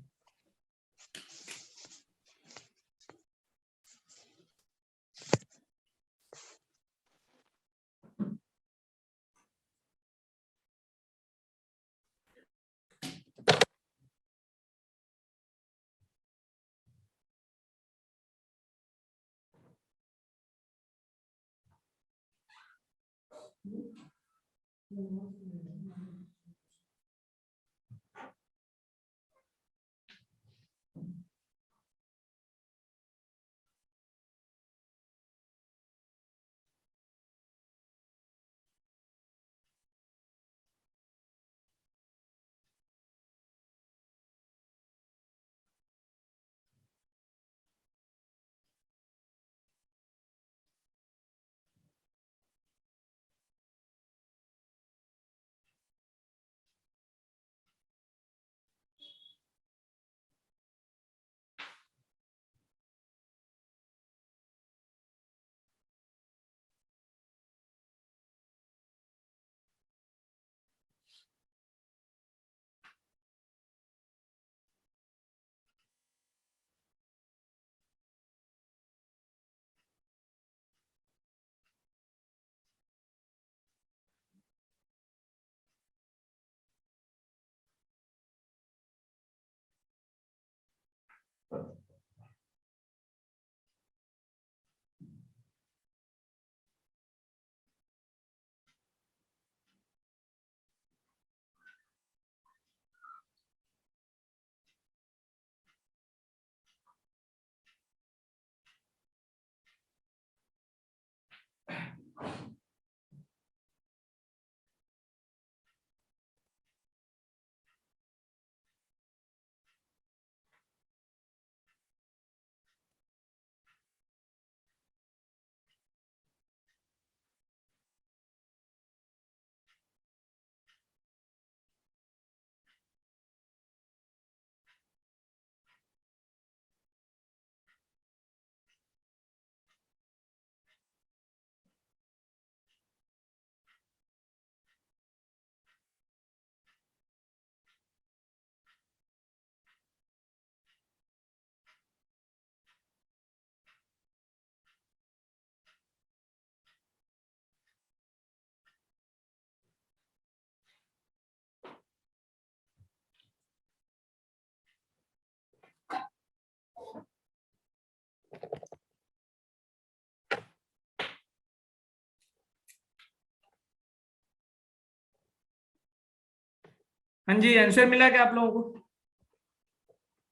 हाँ जी, आंसर मिला क्या आप लोगों को?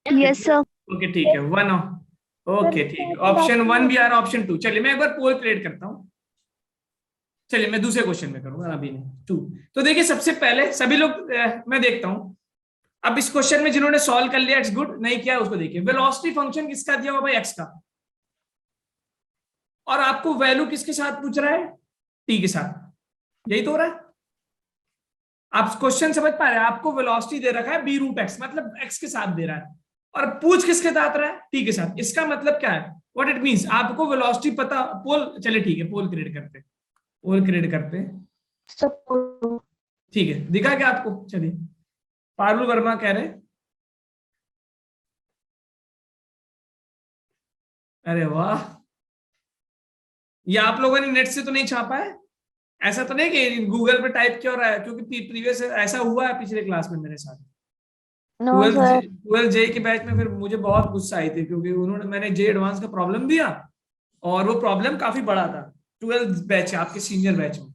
Yes, sir. ओके ठीक है, 1। ओके ठीक है, ऑप्शन 1 भी आ रहा, ऑप्शन 2। चलिए मैं एक बार पोल क्रिएट करता हूँ। चलिए मैं दूसरे क्वेश्चन में करूंगा, अभी नहीं 2। तो देखिए सबसे पहले सभी लोग मैं देखता हूं अब इस क्वेश्चन में जिन्होंने सॉल्व कर लिया, इट्स गुड, नहीं किया उसको देखिए। वेलोसिटी फंक्शन किसका दिया हुआ भाई? एक्स का। और आपको वैल्यू किसके साथ पूछ रहा है? टी के साथ। यही तो हो रहा है। आप क्वेश्चन समझ पा रहे हैं? आपको वेलोसिटी दे रखा है बी रूट एक्स, मतलब एक्स के साथ दे रहा है, और पूछ किसके साथ रहा है? टी के साथ। इसका मतलब क्या है? व्हाट इट मींस, आपको वेलोसिटी पता। पोल, चलिए ठीक है, पोल क्रिएट करते हैं, पोल क्रिएट करते हैं। Suppose. ठीक है, दिखा क्या आपको? चलिए, पारुल वर्मा कह रहे हैं, अरे वाह, ये आप लोगों ने नेट से तो नहीं छापा है? ऐसा तो नहीं कि गूगल पे टाइप किया हो रहा है? क्योंकि प्रीवियस ऐसा हुआ है पिछले क्लास में मेरे साथ। No, sir. 12 जे के बैच में फिर मुझे बहुत गुस्सा आई थी, क्योंकि उन्होंने, मैंने जे एडवांस का प्रॉब्लम दिया और वो प्रॉब्लम काफी बड़ा था। 12 बैच, आपके सीनियर बैच में।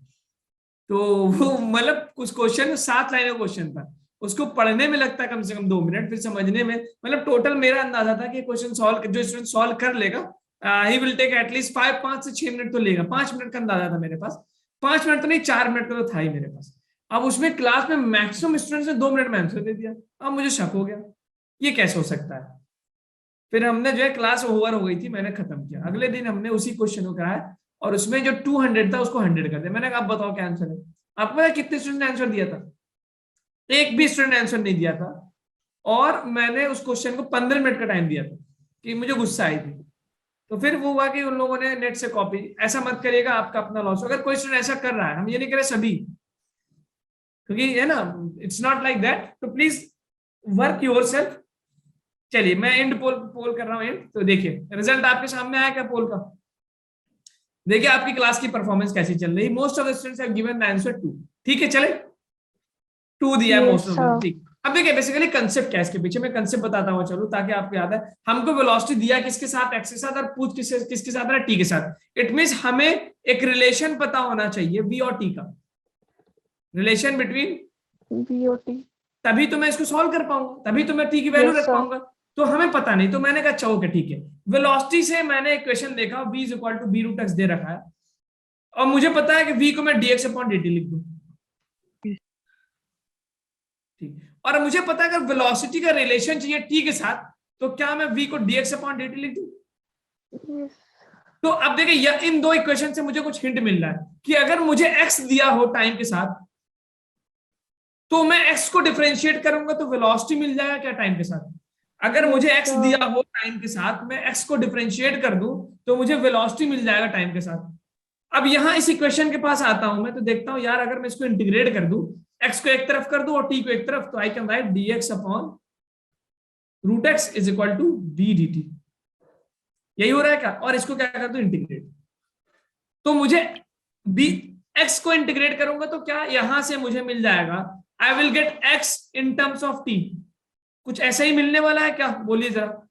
तो वो मतलब कुछ क्वेश्चन 7 लाइन का क्वेश्चन था, उसको पढ़ने में लगता है कम से कम 2 मिनट, फिर समझने में, मतलब टोटल मेरा अंदाजा था कि क्वेश्चन सॉल्व, जो स्टूडेंट सॉल्व कर लेगा, ही विल टेक एटलीस्ट 5 से 6 मिनट तो लेगा। 5 मिनट का अंदाजा था मेरे पास। 5 मिनट तो नहीं, 4 मिनट का तो था ही मेरे पास। अब उसमें क्लास में मैक्सिमम स्टूडेंट्स ने 2 मिनट में आंसर दे दिया। अब मुझे शक हो गया, ये कैसे हो सकता है? फिर हमने जो है, क्लास ओवर हो गई थी, मैंने खत्म किया। अगले दिन हमने उसी क्वेश्चन को कराया और उसमें जो 200 था उसको 100 कर दिया। मैंने कहा आप बताओ क्या आंसर है? आपको पता है कितने स्टूडेंट ने आंसर दिया था? एक भी स्टूडेंट ने आंसर नहीं दिया था। और मैंने उस क्वेश्चन को 15 मिनट का टाइम दिया था, कि मुझे गुस्सा आई थी। तो फिर वो हुआ कि उन लोगों ने नेट से कॉपी। ऐसा मत करिएगा, आपका अपना लॉस। अगर कोई स्टूडेंट ऐसा कर रहा है, हम ये नहीं कह रहे सभी, क्योंकि है ना, इट्स नॉट लाइक दैट, तो प्लीज वर्क योरसेल्फ। चलिए मैं एंड पोल पोल कर रहा हूं एंड। तो देखिए रिजल्ट आपके सामने आया क्या पोल का? देखिए आपकी क्लास की परफॉर्मेंस कैसी चल रही है। Most of the students have given the answer 2। ठीक है, चले 2 दिया है most Yes, of sir. The. ठीक, अब देखिए बेसिकली कंसेप्ट क्या है इसके पीछे, मैं कंसेप्ट बताता हूँ चलो, ताकि आपको याद है। हमको वेलोसिटी दिया किसके साथ? एक्स के साथ, और पूछ किसके साथ रहा? टी के साथ। इट मींस हमें एक रिलेशन पता होना चाहिए वी और टी का, रिलेशन बिटवीन, BOT. तभी तो मैं इसको सॉल्व कर पाऊंगा, तभी तो मैं टी की वैल्यू Yes, रख sir. पाऊंगा। तो हमें पता नहीं, तो मैंने कहा चलो ठीक है। वेलोसिटी से मैंने इक्वेशन देखा, v is equal to B root x दे रखा है, और मुझे पता है कि v को मैं dx अपॉन dt लिख दूं। ठीक, और मुझे पता है अगर वेलोसिटी का रिलेशन चाहिए t के साथ, तो क्या मैं v को dx अपॉन dt लिख दूं? Yes. तो अब देखिए इन दो इक्वेशन से मुझे कुछ हिंट मिल रहा है कि अगर मुझे x दिया हो टाइम के साथ, तो मैं x को डिफरेंशिएट करूंगा तो वेलोसिटी मिल जाएगा क्या टाइम के साथ? अगर मुझे x दिया हो टाइम के साथ, मैं x को डिफरेंशिएट कर दूं तो मुझे वेलोसिटी मिल जाएगा टाइम के साथ। अब यहां इस इक्वेशन के पास आता हूं मैं, तो देखता हूं यार, अगर मैं इसको इंटीग्रेट कर दूं, x को एक तरफ कर दूं और t को एक तरफ, तो I can write dx upon root x is equal to b dt। यही हो रहा है क्या? और इसको क्या कर दूं? इंटीग्रेट। तो मुझे b x को इंटीग्रेट करूंगा तो क्या यहां से मुझे मिल जाएगा, आई will gate x in terms of t। कुछ ऐसा ही मिलने वाला है क्या? बोलिए जरा।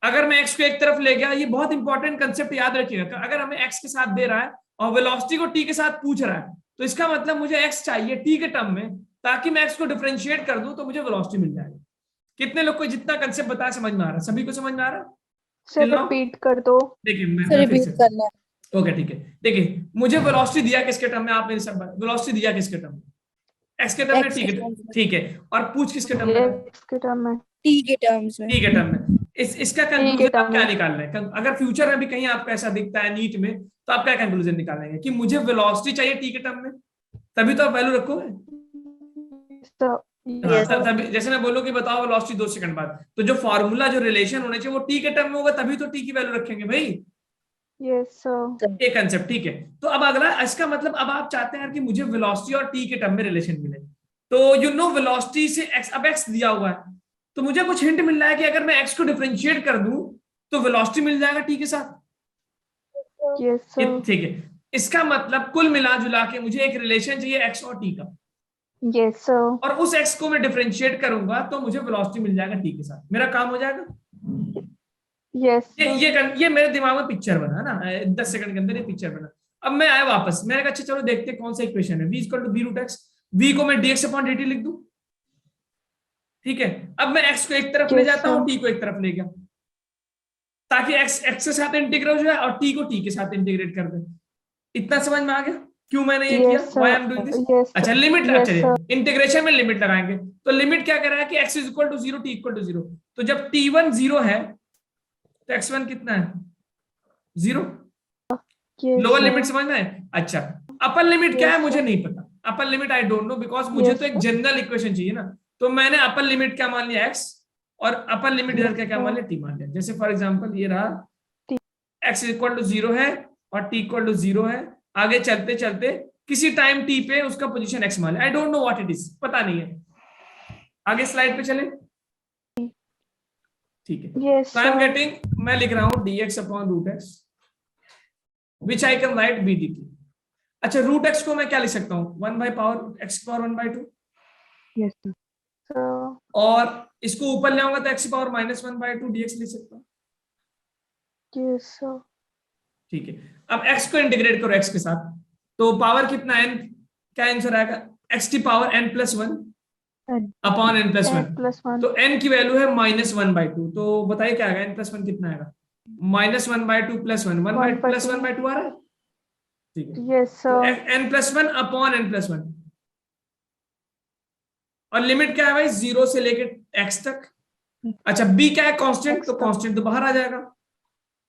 अगर मैं x को एक तरफ ले गया, ये बहुत इंपॉर्टेंट कंसेप्ट याद रखिएगा, अगर हमें x के साथ दे रहा है और वेलोसिटी को t के साथ पूछ रहा है, तो इसका मतलब मुझे x चाहिए t के टर्म में, ताकि मैं x को डिफरेंशिएट कर दूं तो मुझे वेलोसिटी मिल जाएगी। कितने लोग को जितना कंसेप्ट बताया समझ में आ रहा है? सभी को समझ में आ रहा है? Sir, repeat कर दो. देखिए मैं सर फिर रिपीट से, करना है। ओके ठीक है। देखिए मुझे वेलोसिटी दिया किसके टर्म में? आप मेरे सब वेलोसिटी दिया किसके टर्म में? एक्स के टर्म में। X ठीक के है terms में, ठीक है। और पूछ किसके टर्म में? X के टर्म में. T के टर्म्स में। ठीक है टर्म में। इसका T के कंक्लूजन आप टर्म क्या में. निकाल रहे हैं? अगर फ्यूचर में भी कहीं आपको ऐसा दिखता है नीट में, तो आप क्या कंक्लूजन निकालेंगे? कि मुझे वेलोसिटी चाहिए टी के टर्म में, तभी तो आप वैल्यू रखोगे। Sir. हाँ, Yes, sir. तभी जैसे मैं बोलूं कि बताओ वेलोसिटी 2 सेकंड बाद, तो जो फॉर्मूला, जो रिलेशन होने चाहिए वो टी के टर्म में होगा, तभी तो टी की वैल्यू रखेंगे भाई। Yes, sir. ये कंसेप्ट ठीक है। तो अब अगला, इसका मतलब अब आप चाहते हैं कि मुझे वेलोसिटी और टी के टर्म में रिलेशन मिले, तो यू नो वेलोसिटी से एक्स, अब एक्स दिया हुआ है, तो मुझे कुछ हिंट मिल रहा है कि अगर मैं एक्स को डिफरेंशिएट कर दूं तो वेलोसिटी मिल जाएगा टी के साथ। Yes, sir. ठीक है, इसका मतलब कुल मिला जुला के मुझे एक रिलेशन चाहिए एक्स और टी का, Yes, sir. और उस एक्स को मैं डिफरेंशिएट करूंगा तो मुझे वेलोसिटी मिल जाएगा टी के साथ। मेरा काम हो जाएगा। Yes, sir. ये मेरे दिमाग में पिक्चर बना ना, 10 सेकंड के अंदर ये पिक्चर बना। अब मैं आया वापस, मैंने कहा अच्छा चलो देखते हैं कौन सा इक्वेशन है। v equal to B root x, v को मैं dx अपॉन dt लिख दूं, ठीक है, अब मैं x को एक तरफ ले Yes, जाता हूँ, sir. t को एक तरफ ले गया, ताकि x के साथ इंटीग्रेट हो जाए और t को t के साथ इंटीग्रेट कर दे। इतना समझ में आ गया क्यों मैंने ये किया, Yes, why sir. I am doing this. Yes, अच्छा लिमिट, yes, अच्छा sir. इंटीग्रेशन में लिमिट लगाएंगे, तो लिमिट क्या कर रहा है कि x is equal to 0, t equal to 0, तो जब t1 0 है तो x1 कितना है, 0। Yes, lower sir. लिमिट समझ में आए। अच्छा अपर लिमिट क्या है Yes, मुझे sir. नहीं पता, upper limit I don't know, because मुझे Yes, तो एक sir. जनरल इक्वेशन चाहिए ना, तो मैंने अपर लिमिट क्या मान लिया x, और अपर लिमिट इधर Yes, का क्या sir. मान लिया, t मान लिया। जैसे फॉर एग्जांपल ये रहा, T. x इक्वल टू 0 है और t इक्वल टू 0 है, आगे चलते चलते किसी टाइम t पे उसका पोजीशन x मान लिया, I don't know what it is, पता नहीं है। आगे स्लाइड पे चले, ठीक है। Yes, तो आई एम sir. गेटिंग, मैं लिख रहा हूं dx upon root x which I can write b dt। अच्छा रूट एक्स को मैं क्या लिख सकता हूँ, 1 by power x power 1/2, Yes, sir. So, और इसको ऊपर ले आऊंगा तो x पावर -1/2 dx लिख सकता हूँ, yes, sir. ठीक है। अब x को इंटीग्रेट करो x के साथ, तो पावर कितना n, क्या आंसर आएगा, x की power n+1 upon n+1, N+1. तो n की वैल्यू है -1/2, तो बताइए क्या आएगा, n+1 कितना आएगा, -1/2 + 1, 1/2 + 1/2 आ रहा है, ठीक है। Yes, तो sir. n+1 अपॉन n+1, और लिमिट क्या है भाई, 0 से लेके x तक। अच्छा b क्या है, कांस्टेंट, X तो तक. कांस्टेंट तो बाहर आ जाएगा,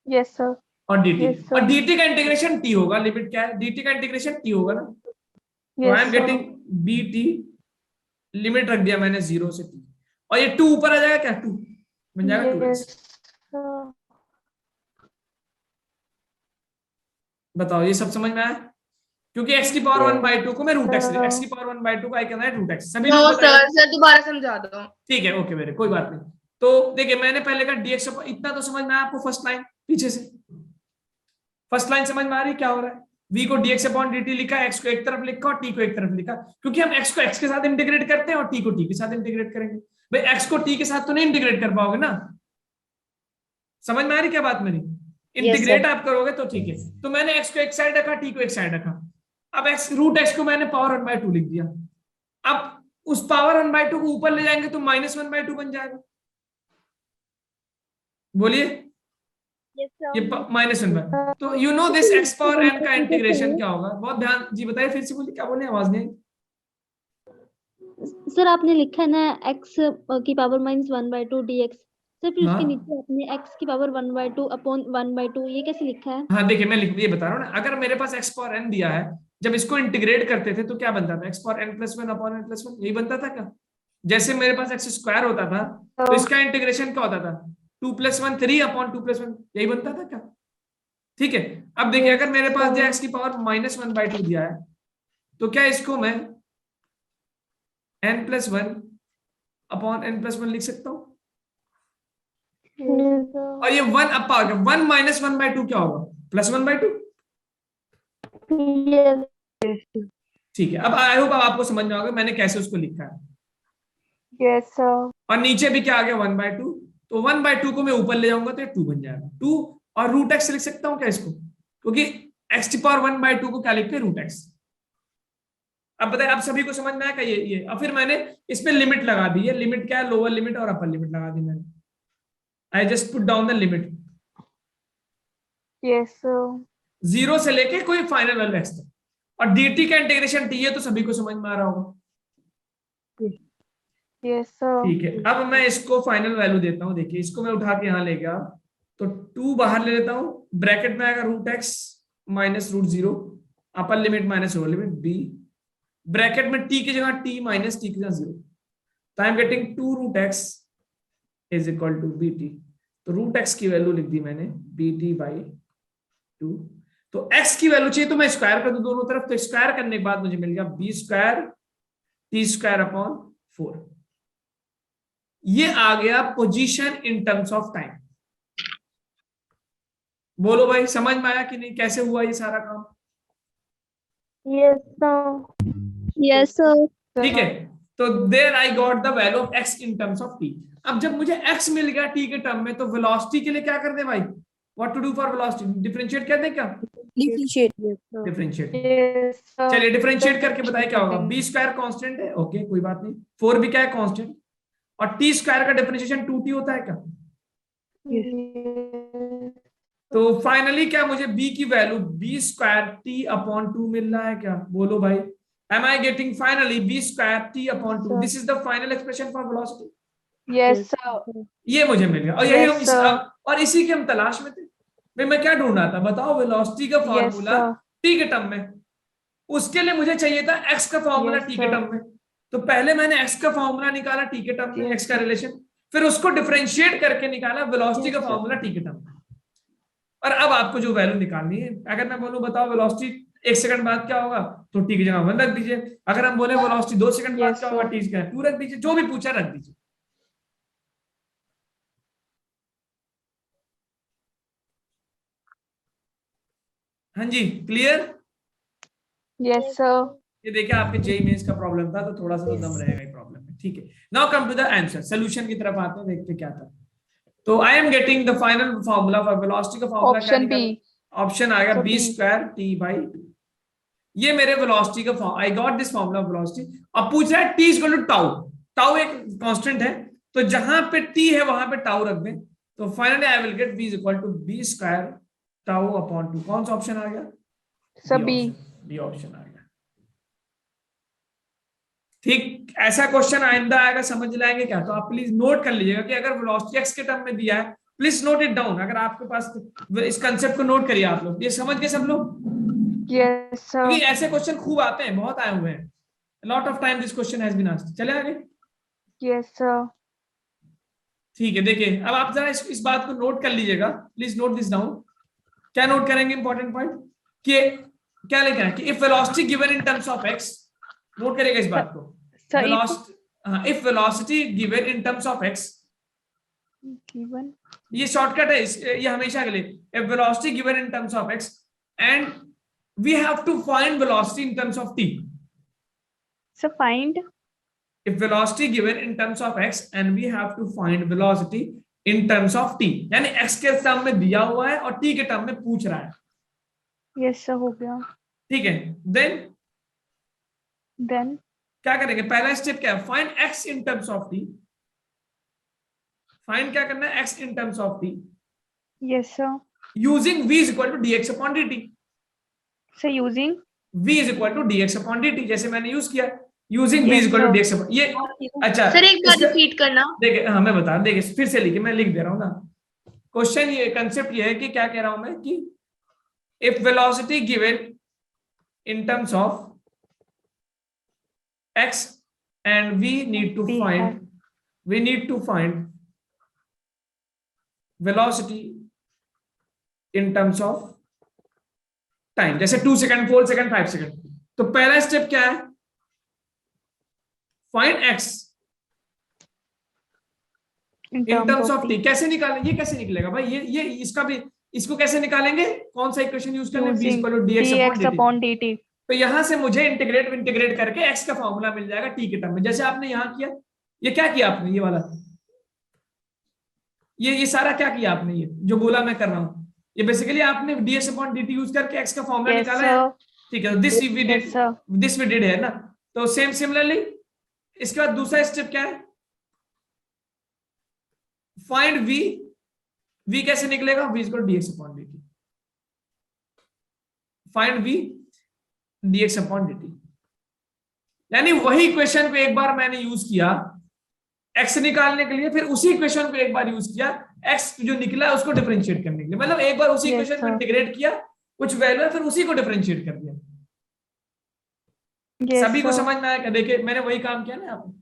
Yes, sir. और dt, Yes, sir. और dt का इंटीग्रेशन t होगा, लिमिट क्या है, dt का इंटीग्रेशन t होगा ना, तो I Yes, am sir. Getting bt, limit रख दिया मैंने 0 से t, और ये 2 ऊपर आ जाएगा क्या, 2 बन जाएगा 2x। Yes, sir. बताओ ये सब समझ में आया, क्योंकि x की पावर 1/2 को मैं रूट एक्स, sir. x की पावर 1/2 को I can write root x, सभी नो लोग बताइए। सर दोबारा समझा दो। ठीक है ओके मेरे, कोई बात नहीं। तो देखिए मैंने पहले का dx, इतना तो समझ में आया आपको, फर्स्ट लाइन पीछे से, फर्स्ट लाइन समझ में आ रही क्या हो रहा है, v को dx अपॉन dt लिखा, x को एक तरफ लिखा और t को एक तरफ लिखा, क्योंकि हम x को x के साथ इंटीग्रेट करते हैं और t को t के साथ इंटीग्रेट करेंगे। भाई x को t के साथ तो नहीं इंटीग्रेट कर पाओगे ना, समझ में आ रही क्या बात मेरी, इंटीग्रेट आप करोगे तो ठीक है। तो मैंने x को एक साइड रखा, t को एक साइड रखा, अब x रूट x को मैंने पावर 1/2 लिख दिया, अब उस पावर 1/2 को ऊपर ले जाएंगे तो -1/2 बन जाएगा, बोलिए Yes, sir. ये -1/2, तो you know this x power n का इंटीग्रेशन क्या होगा, बहुत ध्यान जी, बताइए फिर से बोलिए, क्या बोले, आवाज नहीं आई। सर आपने लिखा है ना x की पावर -1/2 dx, सर फिर हाँ उसके नीचे आपने x की पावर 1/2 अपॉन 1/2 ये कैसे लिखा है? हाँ देखिए मैं ये बता रहा हूँ ना, अगर मेरे पास x पावर n दिया है, जब इसको इंटीग्रेट करते थे तो क्या बनता था, x power n+1 upon n+1, यही बनता था क्या, जैसे मेरे पास x² होता था तो इसका इंटीग्रेशन क्या होता था, 2 + 1 3 अपॉन 2 + 1, यही बनता था क्या, ठीक है। अब देखिए अगर मेरे पास दिया x की पावर -1/2 दिया है, तो क्या इसको मैं n+1 अपॉन n+1 लिख सकता हूँ, Yes, sir. और ये 1 अप आ गया, 1 - 1/2 क्या होगा, +1/2, Yes. ठीक है। अब आई होप अब आपको समझ में आ गया मैंने कैसे उसको लिखा है, Yes, sir. और नीचे भी क्या आ गया 1/2, तो 1/2 को मैं ऊपर ले जाऊंगा तो ये 2 बन जाएगा, 2, और रूट एक्स लिख सकता हूँ क्या इसको, क्योंकि x की पावर 1/2 को क्या लिखते हैं, रूट एक्स। अब बताइए आप सभी को समझ में आया क्या ये, अब फिर मैंने इसमें लिमिट लगा दी है, लिमिट क्या है, लोअर लिमिट और अपर लिमिट लगा दी मैंने, I just put down the limit, Yes, sir. 0 से लेके कोई फाइनल वैल्यू x तक, और dt का इंटीग्रेशन t है, तो सभी को समझ में आ रहा होगा, Yes, sir. ठीक है। अब मैं इसको फाइनल वैल्यू देता हूं, देखिए इसको मैं उठा के यहां ले गया, तो 2 बाहर ले लेता हूं, ब्रैकेट में आएगा root x minus root 0, upper limit minus lower limit b, bracket में t की जगह t माइनस t की जगह 0, तो I am getting 2 root x is equal to bt, तो रूट एक्स की वैल्यू लिख दी मैंने bt/2, तो x की वैल्यू चाहिए तो मैं स्क्वायर कर दूं दोनों तरफ, तो स्क्वायर करने के बाद मुझे मिल गया b² t² अपॉन 4, ये आ गया position in terms of time. बोलो भाई समझ में आया कि नहीं, कैसे हुआ ये सारा काम, Yes, sir. Yes sir. ठीक है। तो there I got the value of x in terms of t। अब जब मुझे x मिल गया t के टर्म में, तो वेलोसिटी के लिए क्या कर दे भाई, what to do for velocity, differentiate कर दे क्या, Differentiate. Yes, sir. Differentiate, Yes, sir. चलिए डिफरेंशिएट करके बताइए क्या होगा, b² कांस्टेंट है, ओके कोई बात नहीं, 4 भी क्या है कांस्टेंट, और टी स्क्वायर का डिफरेंशिएशन 2t होता है क्या? Yes. तो फाइनली क्या मुझे b की value b square t upon 2 मिल रहा है क्या? बोलो भाई, am I getting finally b square t upon 2? This is the final expression for velocity. Yes, sir. ये मुझे मिल गया और यही Yes, हम sir. और इसी की हम तलाश में थे। भाई मैं क्या ढूंढ रहा था बताओ? वेलोसिटी का Yes, फॉर्मूला sir. t के टर्म में, उसके लिए मुझे चाहिए था x का फॉर्मूला Yes, t के sir. टर्म में। तो पहले मैंने x का फॉर्मूला निकाला t के टर्म में, Yes, x का sir. रिलेशन, फिर उसको डिफरेंशिएट करके निकाला वेलोसिटी Yes, का sir. फॉर्मूला t के टर्म में। और अब आपको जो वैल्यू निकालनी है, अगर मैं बोलूं बताओ वेलोसिटी 1 सेकंड बाद क्या होगा, तो t की जगह 1 रख दीजिए। अगर हम बोले वेलोसिटी 2 सेकंड बाद Yes, क्या होगा, sir. t की जगह 2 रख दीजिए। जो भी पूछा रख दीजिए। हाँ जी, क्लियर? Yes, sir. ये देखिए आपके जेई मेंस का प्रॉब्लम था, तो थोड़ा सा तो दम रहेगा ही प्रॉब्लम में। ठीक है, now come to the answer, solution की तरफ आते हैं, देखते क्या था। तो I am getting the final formula for velocity का फार्मूला क्या Option निकला? B. ऑप्शन आ गया Sir, b B. Square t by 2। ये मेरे वेलोसिटी का form, I got this formula of velocity. अब पूछ रहा है t equal to tau. Tau एक कांस्टेंट है, तो जहां पे t है वहां पे टाउ रख दें। तो finally I will get b equal to b square tau upon 2। कौन सा ऑप्शन आ गया? Sir, B. डी ऑप्शन आ गया। ठीक, ऐसा क्वेश्चन आइंदा आएगा समझ लाएंगे क्या, तो आप प्लीज नोट कर लीजिएगा कि अगर वेलोसिटी x के टर्म में दिया है, प्लीज नोट इट डाउन। अगर आपके पास इस कंसेप्ट को नोट करिए आप लोग। ये समझ गए सब लोग? Yes, sir. क्योंकि ऐसे क्वेश्चन खूब आते हैं, बहुत आए हुए हैं। Lot of time this question has been asked. चले आगे। Yes, sir. ठीक है, देखिए अब आप जरा इस बात को नोट कर लीजिएगा, प्लीज नोट दिस डाउन। क्या नोट करेंगे? इंपॉर्टेंट पॉइंट कि क्या लिखा है कि if velocity given in terms of x, note करेगा इस बात को। Sir, if velocity given in terms of x, given. ये शॉर्टकट है, ये हमेशा के लिए। If velocity given in terms of x and we have to find velocity in terms of t। Sir, find. If velocity given in terms of x and we have to find velocity in terms of t, यानी x के टर्म में दिया हुआ है और t के टर्म में पूछ रहा है। Yes, sir. हो गया. ठीक है, Then. क्या करेंगे? पहला स्टेप क्या है? Find x in terms of t। Find क्या करना है? x in terms of t Yes, sir. using v is equal to dx upon dt। Sir, using. v is equal to dx upon dt, जैसे मैंने यूज किया, using v Yes, is equal to sir. dx upon, ये अच्छा सर एक बार रिपीट करना। देखिए, हाँ मैं बता, देखिए फिर से लिखिए, मैं लिख दे रहा हूँ ना। क्वेश्चन ये कंसेप्ट ये है कि क्या कह रहा हूं मैं कि if velocity given in terms of x and we need to find velocity in terms of time, जैसे 2 सेकंड, 4 सेकंड, 5 सेकंड। तो पहला स्टेप क्या है? Find x In in terms of of t। कैसे निकालेंगे? ये कैसे निकलेगा भाई? ये इसका भी, इसको कैसे निकालेंगे? कौन सा इक्वेशन यूज करना है? v using equal to dx dx upon upon dt। dt. तो यहां से मुझे इंटीग्रेट करके x का फॉर्मूला मिल जाएगा t के टर्म में, जैसे आपने यहां किया। ये क्या किया आपने? ये वाला, ये सारा क्या किया आपने? ये जो बोला मैं कर रहा हूं, ये बेसिकली आपने dx अपॉन dt यूज करके x का फॉर्मूला Yes, निकाला है। sir. ठीक है, दिस वी डिड है ना। तो सेम सिमिलरली इसके बाद दूसरा स्टेप क्या है? फाइंड v कैसे निकलेगा? v equal dx upon dt। Find v dx upon dt, यानी वही इक्वेशन को एक बार मैंने यूज किया x निकालने के लिए, फिर उसी इक्वेशन को एक बार यूज किया x जो निकला है उसको डिफरेंशिएट करने के लिए। मतलब एक बार उसी Yes, इक्वेशन को sir. इंटीग्रेट किया, कुछ वैल्यू है, फिर उसी को डिफरेंशिएट कर दिया। Yes, सभी को sir. समझ में आया? देखिए मैंने वही काम किया ना आपने।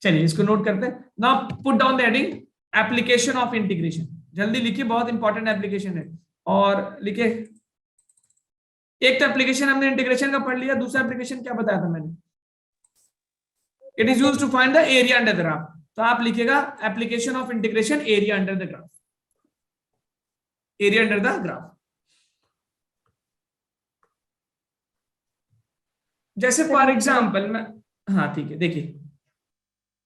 चलिए इसको नोट करते हैं। Now put down the heading application of integration. जल्दी लिखिए, बहुत इंपॉर्टेंट एप्लीकेशन है। और लिखिए, एक तो एप्लीकेशन हमने इंटीग्रेशन का पढ़ लिया, दूसरा एप्लीकेशन क्या बताया था मैंने? It is used to find the area under the graph. तो आप लिखिएगा application of integration, area under the graph, area under the graph. जैसे फॉर एग्जाम्पल मैं, हाँ ठीक है, देखिए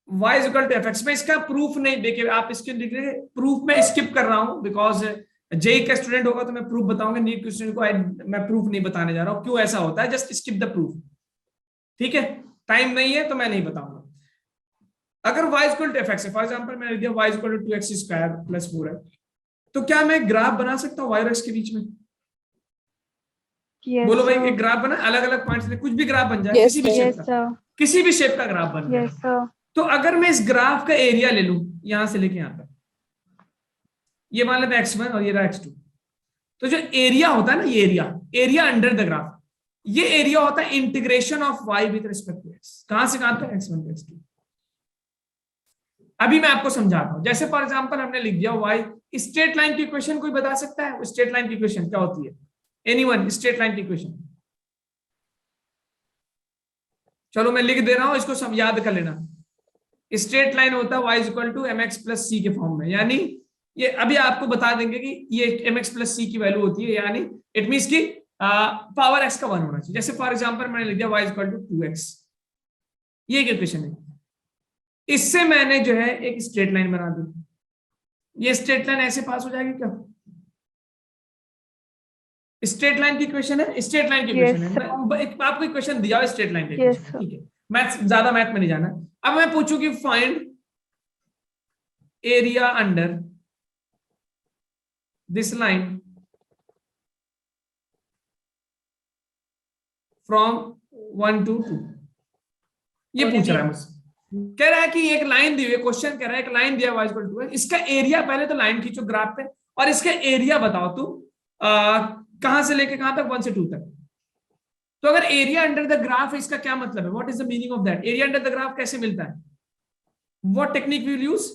y is equal to fx में इसका प्रूफ नहीं, देखिए आप इसके लिख रहे, प्रूफ में स्किप कर रहा हूं बिकॉज जेई का स्टूडेंट होगा तो मैं प्रूफ बताऊंगा, नीट के स्टूडेंट को मैं प्रूफ नहीं बताने जा रहा हूं। क्यों ऐसा होता है? Just skip the proof. ठीक है, टाइम नहीं है तो मैं नहीं बताऊंगा। अगर y equal to f x है, फॉर एग्जाम्पल मैंने दिया y equal to 2x square plus 4 है, तो क्या मैं ग्राफ बना सकता हूँ y और x के बीच में? Yes, बोलो भाई, sir. एक ग्राफ बना, अलग अलग पॉइंट्स में कुछ भी ग्राफ बन जाए, Yes, किसी भी शेप Yes, का, sir. किसी भी शेप का ग्राफ बन Yes, जाए। sir. तो अगर मैं इस ग्राफ का एरिया ले लूं यहां से लेके यहां तक, ये मान लेते हैं x1 और ये रहा x2, तो जो एरिया होता है ना, ये एरिया अंडर द ग्राफ, ये एरिया होता है integration of y with respect to x। कहां से कहां तक? x1 to x2। अभी मैं आपको समझाता हूं। जैसे फॉर एग्जांपल हमने लिख दिया y, स्ट्रेट लाइन की इक्वेशन कोई बता सकता है? स्ट्रेट लाइन की इक्वेशन क्या होती है? एनीवन? स्ट्रेट लाइन की इक्वेशन? चलो मैं लिख दे रहा हूं, इसको सब याद कर लेना। स्ट्रेट लाइन होता है y equal to mx plus c के फॉर्म में, यानी ये अभी आपको बता देंगे कि ये mx प्लस c की वैल्यू होती है, यानी इट मींस की पावर x का 1 होना चाहिए। जैसे फॉर एग्जांपल मैंने लिख दिया y इक्वल टू 2x, ये एक इक्वेशन है। इससे मैंने जो है एक स्ट्रेट लाइन बना दी। ये स्ट्रेट लाइन ऐसे पास हो जाएगी क्या? स्ट्रेट लाइन की इक्वेशन है, स्ट्रेट लाइन की इक्वेशन Yes, है। आपको इक्वेशन दिया है स्ट्रेट लाइन की Yes, इक्वेशन, sir. ठीक है। मैथ, ज्यादा मैथ में नहीं जाना। अब मैं पूछूं कि find area under this line from 1 to 2, ये पूछ रहा है मुझसे। कह रहा है कि एक लाइन दी हुई है, क्वेश्चन कह रहा है एक लाइन दिया y इक्वल टू, इसका एरिया, पहले तो लाइन खींचो ग्राफ पे और इसका एरिया बताओ तू कहां से लेके कहां तक, 1 से 2 तक। तो अगर एरिया अंडर द ग्राफ है, इसका क्या मतलब है? What is the meaning of that? Area under the graph कैसे मिलता है? What technique we will use?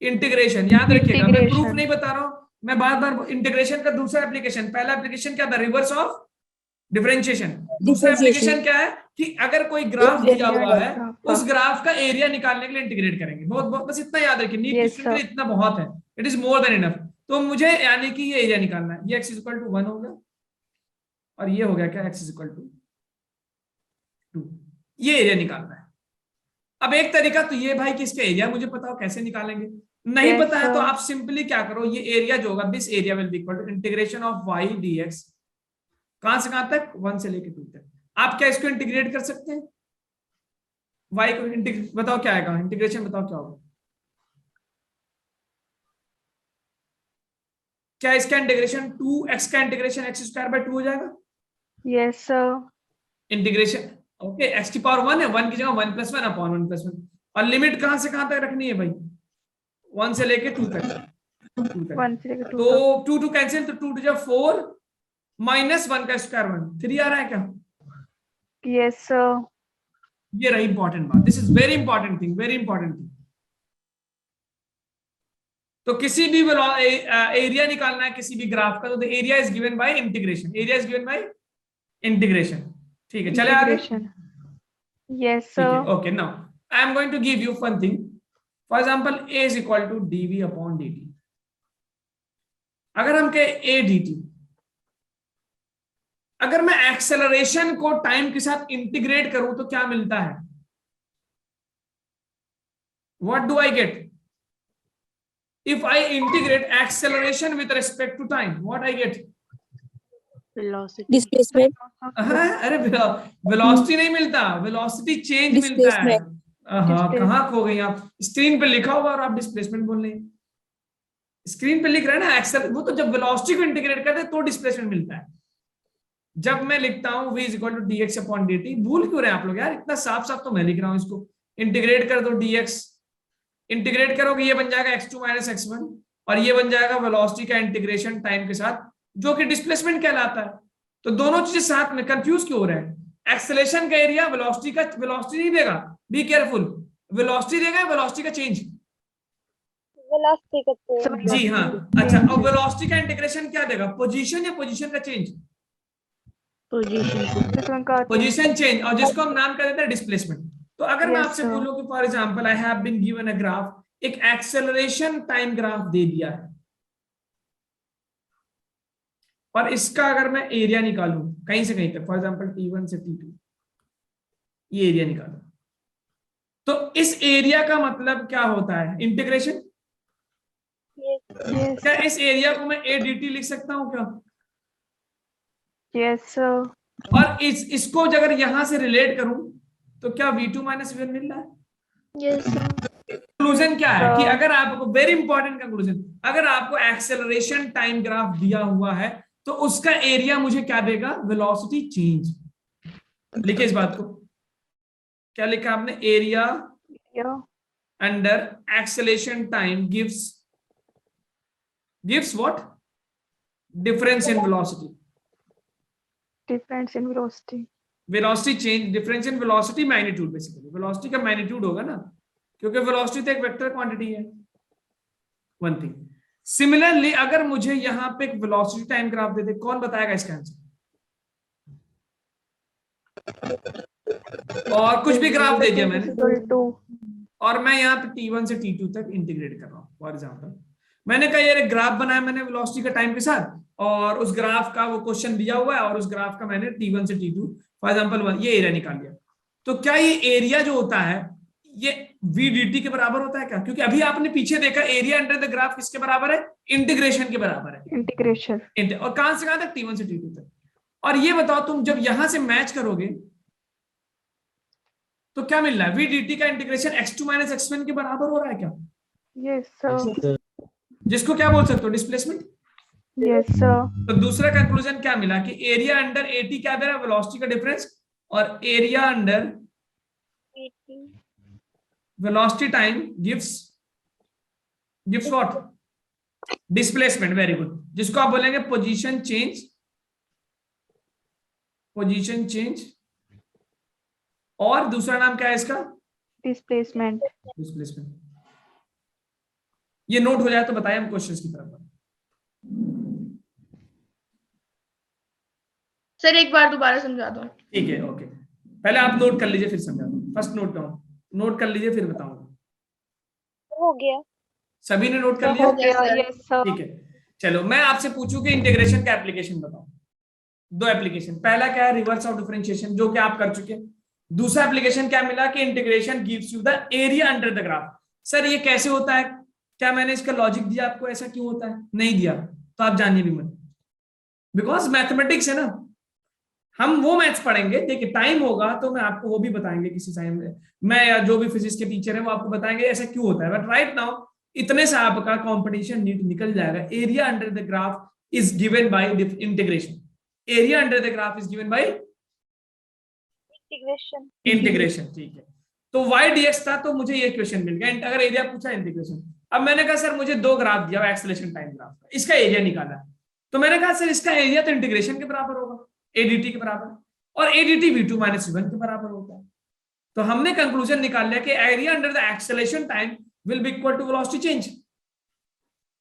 Integration. याद रखिएगा, मैं प्रूफ नहीं बता रहा हूं, मैं बार बार इंटीग्रेशन का दूसरा एप्लीकेशन, पहला एप्लीकेशन क्या था? Reverse of differentiation. दूसरा एप्लीकेशन क्या है कि अगर कोई ग्राफ दिया हुआ है, उस ग्राफ का एरिया निकालने के लिए इंटीग्रेट करेंगे। बहुत बहुत बस इतना याद रखिए, नीट क्वेश्चन के लिए इतना बहुत है, it is more than enough. तो मुझे यानी कि ये एरिया निकालना है, ये x इक्वल टू 1 हो गया और ये हो गया क्या? x इक्वल टू 2, ये एरिया निकालना है। अब एक तरीका तो ये भाई कि इसका एरिया मुझे पता हो, कैसे निकालेंगे? नहीं पता है तो आप सिंपली क्या करो, ये एरिया जो होगा, this area will be equal to integration of y dx, कहां से कहां तक? 1 से लेके 2 तक। आप क्या इसको इंटीग्रेट कर सकते हैं? y को इंटीग्रेट, बताओ क्या आएगा इंटीग्रेशन, बताओ क्या होगा? क्या इसका इंटीग्रेशन 2x का इंटीग्रेशन x स्क्वायर बाय 2 हो जाएगा? Yes, sir. Integration okay, x की पावर 1 है, 1 की जगह 1 + 1 अपॉन 1 + 1, और लिमिट कहां से कहां तक रखनी है भाई? 1 से लेके 2 तक। 1 से लेकर 2 तो तक. 2 2 कैंसिल, तो 2 to 4 माइनस 1 का स्क्वायर 1, 3 आ रहा है क्या? Yes, sir. ये रही इंपॉर्टेंट बात, this is very important thing, very important thing. तो किसी भी एरिया निकालना है किसी भी ग्राफ का, तो the area is given by integration, area is given by integration. ठीक है, चले आगे। Yes, sir. Okay, now I am going to give you one thing. For example a is equal to dv upon dt। अगर हम कहे a dt, अगर मैं एक्सेलरेशन को टाइम के साथ इंटीग्रेट करूं तो क्या मिलता है? What do I get if I integrate acceleration with respect to time? What I get? Velocity. Displacement. अरे वेलोसिटी नहीं मिलता, वेलोसिटी चेंज मिलता है। कहाँ खो गई आप? स्क्रीन पे लिखा हुआ और आप डिस्प्लेसमेंट बोल रहे हैं। स्क्रीन पे लिख रहे हैं ना एक्सेल, वो तो जब वेलोसिटी को इंटीग्रेट करते हैं तो डिस्प्लेसमेंट मिलता है। जब मैं लिखता हूं v is equal to dx upon dt, भूल क्यों रहे हैं आप लोग यार? इतना साफ साफ तो मैं लिख रहा हूं, इसको इंटीग्रेट कर दो dx, इंटीग्रेट करोगे ये बन जाएगा x2 माइनस x1, और ये बन जाएगा वेलोसिटी का इंटीग्रेशन टाइम के साथ, जो कि डिस्प्लेसमेंट कहलाता है। तो दोनों चीजें साथ में, कंफ्यूज क्यों हो रहे हैं? एक्सेलरेशन का एरिया वेलोसिटी का, वेलोसिटी नहीं देगा, बी केयरफुल, वेलोसिटी देगा वेलोसिटी का चेंज। जी हाँ, अच्छा, अब वेलोसिटी का इंटीग्रेशन क्या देगा? पोजीशन या पोजीशन का चेंज? पोजीशन चेंज, और जिसको हम नाम कर देते हैं डिस्प्लेसमेंट। तो अगर मैं आपसे बोलूं कि for example I have been given a graph, एक एक्सेलरेशन टाइम ग्राफ दे दिया है, और इसका अगर मैं एरिया निकालूं कहीं से कहीं तक, फॉर एग्जांपल T1 से T2, ये एरिया निकालो, तो इस एरिया का मतलब क्या होता है? इंटीग्रेशन। क्या इस एरिया को मैं a dt लिख सकता हूं क्या? Yes, sir. और इसको अगर यहां से रिलेट करूं तो क्या v2 माइनस v1 मिल रहा है? Yes, sir. कंक्लूजन क्या है कि अगर आपको, वेरी इंपॉर्टेंट कंक्लूजन, अगर आपको एक्सेलरेशन टाइम ग्राफ दिया हुआ है तो उसका एरिया मुझे क्या देगा? Velocity change. लिखे इस बात को, क्या लिखा आपने? Area Yeah. Under acceleration time gives what? Difference in velocity. Difference in velocity. Velocity change, difference in velocity magnitude, basically velocity का मैग्नीट्यूड होगा ना, क्योंकि वेलोसिटी तो एक वेक्टर क्वांटिटी है। One thing. सिमिलरली अगर मुझे यहां पे एक वेलोसिटी टाइम ग्राफ दे दे, कौन बताएगा इसका आंसर? और कुछ भी ग्राफ दे दिया मैंने, Equal to. और मैं यहाँ पे T1 से T2 तक इंटीग्रेट कर रहा हूँ। फॉर एग्जाम्पल मैंने कहा यार एक ग्राफ बनाया मैंने वेलोसिटी का टाइम के साथ, और उस ग्राफ का वो क्वेश्चन दिया हुआ है, और उस ग्राफ का मैंने T1 से T2 फॉर एग्जाम्पल ये एरिया निकाल लिया। तो क्या ये एरिया जो होता है ये VDT के बराबर होता है क्या? क्योंकि अभी आपने पीछे देखा एरिया अंडर द ग्राफ किसके बराबर है? इंटीग्रेशन के बराबर है। Integration. और कहां से कहां तक? T1 से T2 तक। और ये बताओ तुम जब यहां से मैच करोगे तो क्या मिल रहा है? VDT का इंटीग्रेशन x2 माइनस x1 के बराबर हो रहा है क्या? Yes, sir. जिसको क्या बोल सकते हो? डिस्प्लेसमेंट। Yes, sir. तो दूसरा कंक्लूजन क्या मिला कि एरिया अंडर AT क्या दे रहा है? वेलोसिटी का डिफरेंस, और area under velocity time gives what? Displacement. Very good, जिसको आप बोलेंगे पोजीशन चेंज, और दूसरा नाम क्या है इसका? Displacement. डिस्प्लेसमेंट। ये नोट हो जाए तो बताइए, हम क्वेश्चंस की तरफ बढ़ें। सर एक बार दोबारा समझा दो। ठीक है, ओके, पहले आप नोट कर लीजिए फिर समझा दूं। फर्स्ट नोट डाउन, नोट कर लीजिए फिर बताऊंगा। हो गया। सभी ने नोट कर लिया? हो गया। Yes, sir. ठीक है, चलो मैं आपसे पूछूं कि इंटीग्रेशन का एप्लीकेशन बताओ। दो एप्लीकेशन, पहला क्या है? रिवर्स ऑफ डिफरेंशिएशन, जो कि आप कर चुके हैं। दूसरा एप्लीकेशन क्या मिला कि integration gives you the area under the graph. Sir ये कैसे होता है? क्या मैंने इसका लॉजिक दिया आपको? ऐसा क्यों होता है? नहीं दिया तो आप जानिए भी मत, बिकॉज मैथमेटिक्स है ना। हम वो मैथ्स पढ़ेंगे, देखिए टाइम होगा तो मैं आपको वो भी बताएंगे किसी टाइम में, मैं या जो भी फिजिक्स के टीचर है वो आपको बताएंगे ऐसा क्यों होता है। बट राइट नाउ इतने से आपका कॉम्पिटिशन नीट निकल जाएगा। Area under the graph is given by integration. Area under the graph is given by integration. ठीक है, तो y dx था तो मुझे ये क्वेश्चन मिल गया। अगर एरिया पूछा इंटीग्रेशन, अब मैंने कहा सर मुझे दो ग्राफ दिया एक्सेलरेशन टाइम ग्राफ का, इसका एरिया निकाला है, तो मैंने कहा सर इसका एरिया तो इंटीग्रेशन के बराबर होगा, ADT के बराबर, और ADT V2 माइनस V1 के बराबर होता है। तो हमने कंक्लूजन निकाल लिया कि area under the acceleration time will be equal to velocity change.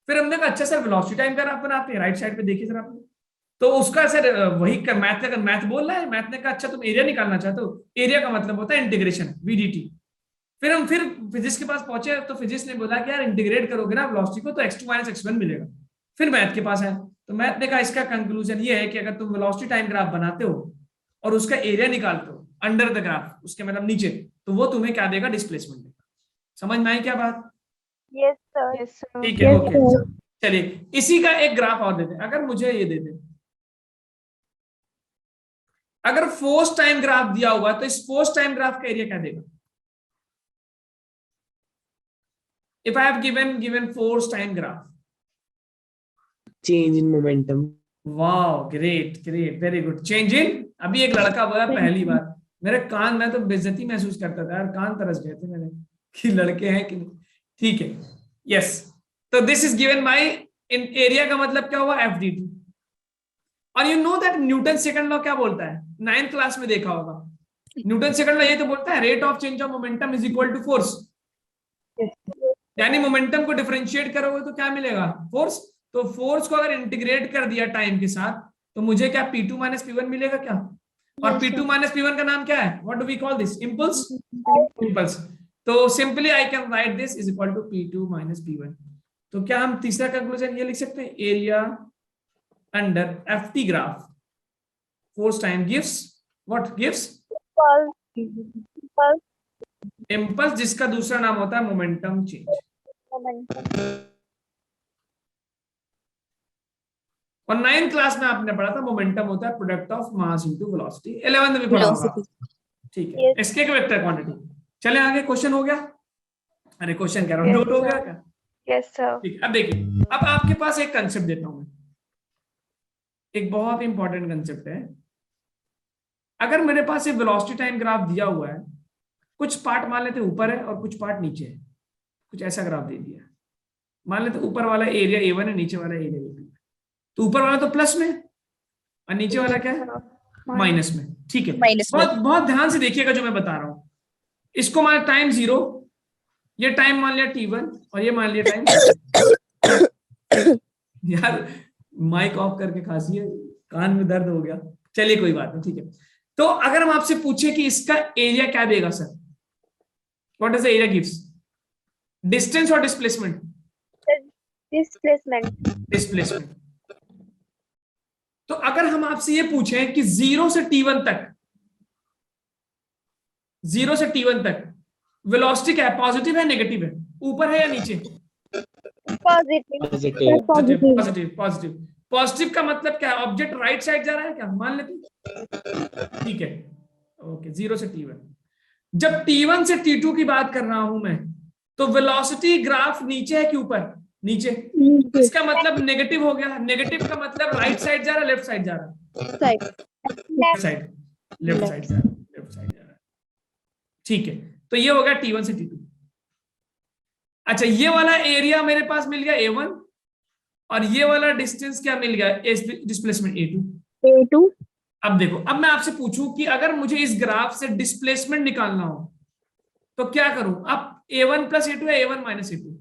फिर हमने कहा अच्छा सर वेलोसिटी टाइम ग्राफ बनाते हैं, राइट साइड पे देखिए सर आपने, तो उसका सर वही मैथ बोल रहा है। मैथ ने कहा अच्छा तुम एरिया निकालना चाहते हो, एरिया का मतलब होता है इंटीग्रेशन VDT। फिर हम फिजिक्स के पास पहुंचे तो फिजिक्स ने बोला कि यार इंटीग्रेट करोगे ना वेलोसिटी को तो x2 माइनस x1 मिलेगा। फिर मैथ के पास आया तो मैथ ने कहा इसका कंक्लूजन ये है कि अगर तुम वेलोसिटी टाइम ग्राफ बनाते हो और उसका एरिया निकालते हो अंडर द ग्राफ, उसके मतलब नीचे, तो वो तुम्हें क्या देगा? डिस्प्लेसमेंट देगा। समझ में आई क्या बात? Yes, sir. Yes, sir. ठीक है, ओके, चलिए इसी का एक ग्राफ और दे दे। अगर मुझे ये दे दे, अगर फोर्स टाइम ग्राफ दिया हुआ तो इस फोर्स टाइम ग्राफ का एरिया क्या देगा? If I have given force time graph, change in momentum. wow, great, very good. Change in, अभी एक लड़का बोला पहली बार, मेरे कान, मैं तो बेइज्जती महसूस करता था यार, कान तरस गए थे मेरे कि लड़के हैं कि नहीं। ठीक है, यस, तो this is given bye, in area का मतलब क्या हुआ? FDT। और you know that Newton second law क्या बोलता है? 9th क्लास में देखा होगा। न्यूटन सेकंड लॉ ये तो बोलता है rate of change of momentum is equal to force. यानी मोमेंटम को डिफरेंशिएट करोगे तो क्या मिलेगा? फोर्स। तो फोर्स को अगर इंटीग्रेट कर दिया टाइम के साथ तो मुझे क्या P2 माइनस P1 मिलेगा क्या? और P2 माइनस P1 का नाम क्या है? What do we call this? Impulse. तो simply I can write this is equal to P2 minus P1। तो क्या हम तीसरा कंक्लूजन ये लिख सकते हैं? Area under FT graph force time gives what? Gives impulse, जिसका दूसरा नाम होता है मोमेंटम चेंज। और 9th क्लास में आपने पढ़ा था मोमेंटम होता है product of mass into velocity. 11th में पढ़ा होगा। ठीक है, एसके के वेक्टर क्वांटिटी। चले आगे, क्वेश्चन हो गया। अरे क्वेश्चन कह रहा हूँ, Yes, नोट हो sir. गया क्या? Yes, sir. ठीक, अब देखिए, अब आपके पास एक कंसेप्ट देता हूं मैं, एक बहुत इंपॉर्टेंट कंसेप्ट है। अगर मेरे पास एक वेलोसिटी टाइम ग्राफ दिया हुआ है, कुछ पार्ट मान लेते ऊपर है और कुछ पार्ट नीचे है, कुछ ऐसा ग्राफ दे दिया, मान लेते ऊपर वाला एरिया A1 है, नीचे वाला एरिया A2 है, तो ऊपर वाला तो प्लस में और नीचे वाला क्या है, माइनस में। ठीक है, बहुत बहुत ध्यान से देखिएगा जो मैं बता रहा हूं। इसको मान टाइम 0, ये टाइम मान लिया T1 और ये मान लिया टाइम यार माइक ऑफ करके खांसी है, कान में दर्द हो गया, चलिए कोई बात नहीं, ठीक है। तो अगर हम आपसे पूछे कि इसका एरिया क्या देगा sir, what is the area gives, distance और डिस्प्लेसमेंट? डिस्प्लेसमेंट। तो अगर हम आपसे ये पूछें कि 0 से T1 तक, 0 से T1 तक वेलोसिटी क्या है, पॉजिटिव है नेगेटिव है, ऊपर है या नीचे? Positive. पॉजिटिव। पॉजिटिव का मतलब क्या है, ऑब्जेक्ट राइट साइड जा रहा है क्या, मान लेते, ठीक है, ओके। 0 से T1, जब T1 से T2 की बात कर रहा हूं मैं, तो वेलोसिटी ग्राफ नीचे है कि ऊपर, नीचे, इसका मतलब नेगेटिव हो गया। नेगेटिव का मतलब राइट साइड जा रहा है, लेफ्ट साइड जा रहा है, लेफ्ट साइड जा रहा है, ठीक है। तो ये हो गया T1 से T2। अच्छा, ये वाला एरिया मेरे पास मिल गया A1 और ये वाला डिस्टेंस क्या मिल गया, डिस्प्लेसमेंट A2। अब देखो, अब मैं आपसे पूछूं कि अगर मुझे इस ग्राफ से डिस्प्लेसमेंट निकालना हो तो क्या करूं? अब A1 प्लस A2 है, A1 माइनस A2।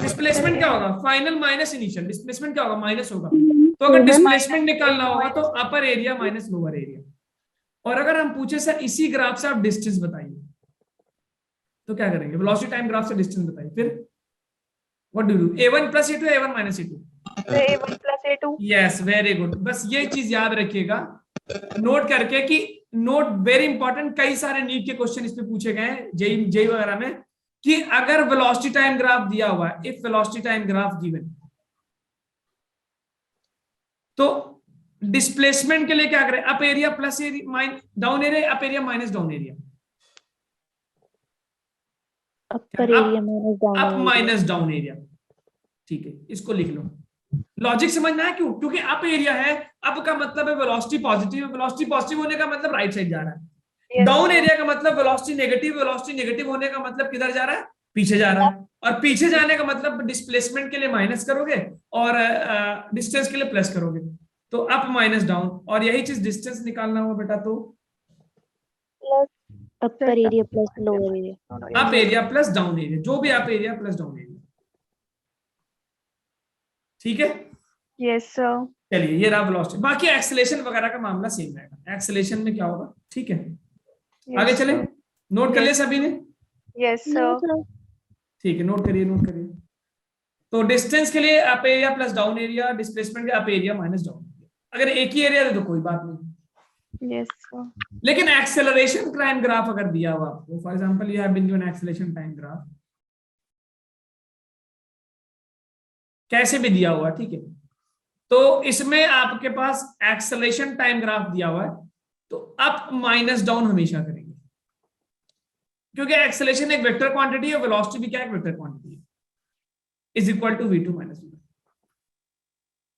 डिस्प्लेसमेंट क्या होगा, फाइनल माइनस इनिशियल, डिस्प्लेसमेंट क्या होगा, माइनस होगा। तो अगर डिस्प्लेसमेंट निकालना होगा तो upper area minus lower area. और अगर हम पूछे सर इसी ग्राफ से आप डिस्टेंस बताइए, तो क्या करेंगे, वेलोसिटी टाइम ग्राफ से डिस्टेंस बताइए, फिर what do you do, A1 plus A2 A1 minus A2? A1 plus A2. Yes, very good. बस ये चीज याद रखिएगा नोट करके कि नोट वेरी इंपॉर्टेंट, कई सारे नीट के क्वेश्चन इस पे पूछे गए हैं जेई वगैरह में, कि अगर वेलोसिटी टाइम ग्राफ दिया हुआ है, if velocity time graph given, तो डिस्प्लेसमेंट के लिए क्या करें, up area plus area, down area, up area minus down area, up minus down area. ठीक है, इसको लिख लो। लॉजिक समझना है क्यों, क्योंकि अप एरिया है, अप का मतलब है वेलोसिटी पॉजिटिव, वेलोसिटी पॉजिटिव होने का मतलब राइट साइड जा रहा है। डाउन एरिया का मतलब वेलोसिटी नेगेटिव होने का मतलब किधर जा रहा है, पीछे जा रहा है। और पीछे जाने का मतलब डिस्प्लेसमेंट के लिए माइनस करोगे और डिस्टेंस के लिए प्लस करोगे, तो अप माइनस डाउन। और यही चीज डिस्टेंस निकालना हो बेटा, तो upper area plus lower area, up area plus down area, जो भी up area plus down area. ठीक है, Yes, sir. चलिए ये रहा वेलोसिटी। बाकी एक्सेलेरेशन वगैरह का मामला सेम रहेगा, एक्सेलेरेशन में क्या होगा, ठीक है। आगे चले, नोट कर लिया सभी ने? Yes, sir. ठीक है, नोट करिए। तो डिस्टेंस के लिए up area plus down area, displacement के up area minus down area. अगर एक ही एरिया दे तो कोई बात नहीं, Yes, sir. लेकिन एक्सेलरेशन टाइम ग्राफ अगर दिया हुआ आपको, for example you have been given acceleration time graph, कैसे भी दिया हुआ, ठीक है, तो इसमें आपके पास एक्सेलरेशन टाइम ग्राफ दिया हुआ है, तो अप माइनस डाउन हमेशा करेंगे, क्योंकि एक्सेलरेशन एक वेक्टर क्वांटिटी है, वेलोसिटी भी क्या एक वेक्टर क्वांटिटी है, is equal to v2 minus v1।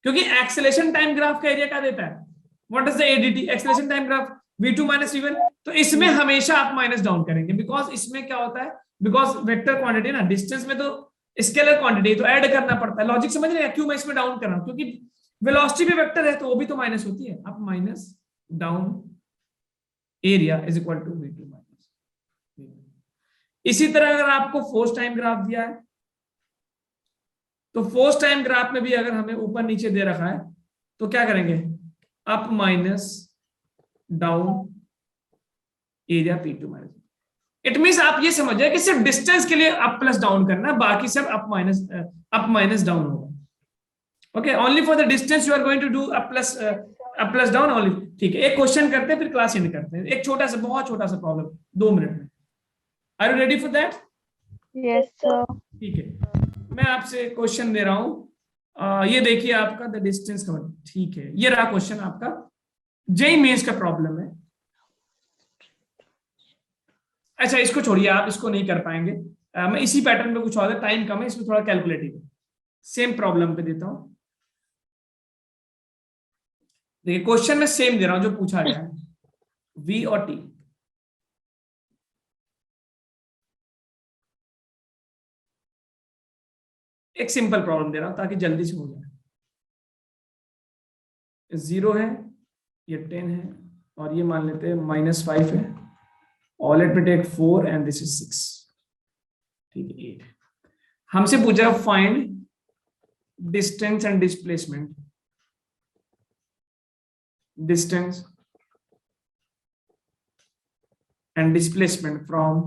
क्योंकि एक्सेलरेशन टाइम ग्राफ का एरिया क्या देता है, what is the a dt, acceleration time graph v2 minus v1। तो इसमें हमेशा आप माइनस डाउन करेंगे, बिकॉज इसमें क्या होता है, बिकॉज वेक्टर क्वांटिटी ना, डिस्टेंस में तो स्केलर क्वांटिटी, तो ऐड करना पड़ता है। लॉजिक समझ रहे हैं, क्यों मैं इसमें डाउन कर रहा हूं, क्योंकि वेलोसिटी भी वेक्टर है तो वो भी तो माइनस होती है। Up minus down area is equal to v2 minus v1। इसी तरह अगर आपको फोर्स टाइम ग्राफ दिया है, तो फोर्स टाइम ग्राफ में भी अगर हमें ऊपर नीचे दे रखा है, तो क्या करेंगे, up minus down area P2 minus. It means आप ये समझिए कि सिर्फ डिस्टेंस के लिए अप प्लस डाउन करना है, बाकी सब अप माइनस डाउन होगा। Okay, only for the distance you are going to do up plus down only. ठीक है, एक क्वेश्चन करते हैं फिर क्लास एंड करते हैं, एक छोटा सा, बहुत छोटा सा प्रॉब्लम 2 मिनट में। Are you ready for that? Yes, sir. ठीक है, मैं आपसे क्वेश्चन दे रहा हूं, ये देखिए आपका द डिस्टेंस का, ठीक है, ये रहा क्वेश्चन आपका, जेईई मेंस का प्रॉब्लम है। अच्छा इसको छोड़िए, आप इसको नहीं कर पाएंगे। मैं इसी पैटर्न में कुछ और, टाइम कम है इसमें, थोड़ा कैलकुलेटिव है। सेम प्रॉब्लम पे देता हूं, देखिए क्वेश्चन में सेम दे रहा हूं जो पूछा गया है, V और T। एक सिंपल प्रॉब्लम दे रहा हूं ताकि जल्दी से हो जाए। 0 है, ये 10 है, और ये मान लेते हैं -5 है। All let me take 4 and this is 6, ठीक है 8। हमसे पूछा find distance and displacement, distance and displacement from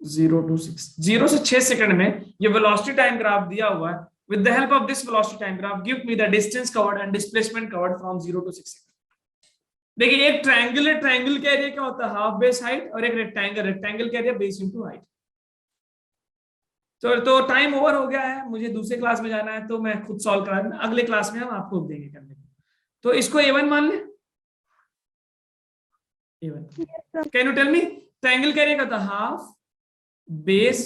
0 to 6। 0 से 6 सेकंड में ये वेलोसिटी टाइम ग्राफ दिया हुआ है। With the help of this velocity time graph give me the distance covered and displacement covered from 0 to 6 second. देखिए एक ट्रायंगल है, ट्रायंगल का एरिया क्या होता है, हाफ बेस हाइट, और एक रेक्टेंगल, रेक्टेंगल का एरिया बेस इनटू हाइट। तो टाइम ओवर हो गया है, मुझे दूसरे क्लास में जाना है, तो मैं खुद सॉल्व करा दूंगा, अगले क्लास में हम आपको देंगे करने को। तो इसको A1 मान ले, A1। Can you tell me triangle का एरिया क्या होता है, half base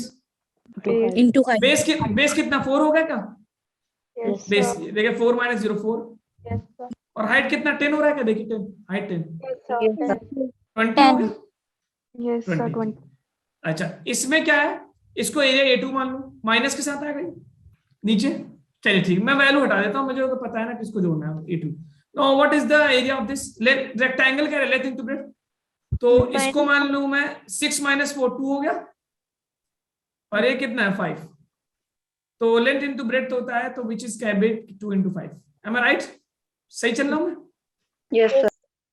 into height. Base कितना 4 हो गया क्या, Yes, बेस sir. देखिए 4 - 0 4, Yes, sir. और हाइट कितना 10 हो रहा है क्या, देखिए 10 हाइट 10 Yes, sir. 20 हो गया। Yes, sir. 20। 20. अच्छा इसमें क्या है, इसको एरिया A2 मान लो, माइनस के साथ आएगा नीचे। चलिए ठीक, मैं वैल्यू हटा देता हूं, मुझे पता है ना किसको जोड़ना है, A2। Now what is the area of this rectangle का लेंथ इनटू ब्रेड्थ, तो इसको मान लूं मैं 6 - 4 2 हो गया, और ये कितना है 5, तो लेंथ इनटू ब्रेड्थ होता है, तो विच इज कैबिट 2 × 5। एम आई राइट, सही चल रहा हूं मैं? Yes, sir.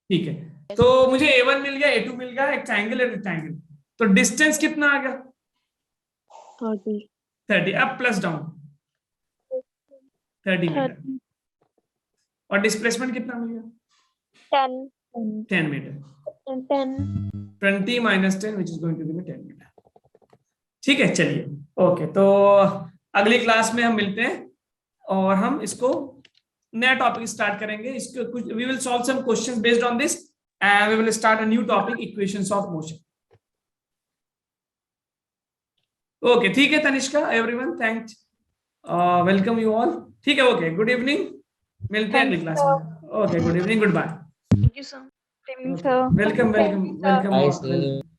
ठीक है, तो मुझे A1 मिल गया, A2 मिल गया, एक ट्रायंगल है रेक्टेंगल, तो डिस्टेंस कितना आ गया 30, अब प्लस डाउन 30 मीटर, और डिस्प्लेसमेंट कितना मिल गया 10 metre, 20 - 10 which is going to give me 10 metre. ठीक है चलिए, ओके, तो अगली क्लास में हम मिलते हैं और हम इसको नया टॉपिक स्टार्ट करेंगे। इसको कुछ we will solve some questions based on this and we will start a new topic, equations of motion. Okay ठीक है Tanishka, everyone thanks, welcome you all. ठीक है, ओके, गुड इवनिंग, मिलते हैं अगली क्लास में। Okay, good evening, goodbye. Thank you, sir. Good evening, sir. Welcome welcome welcome.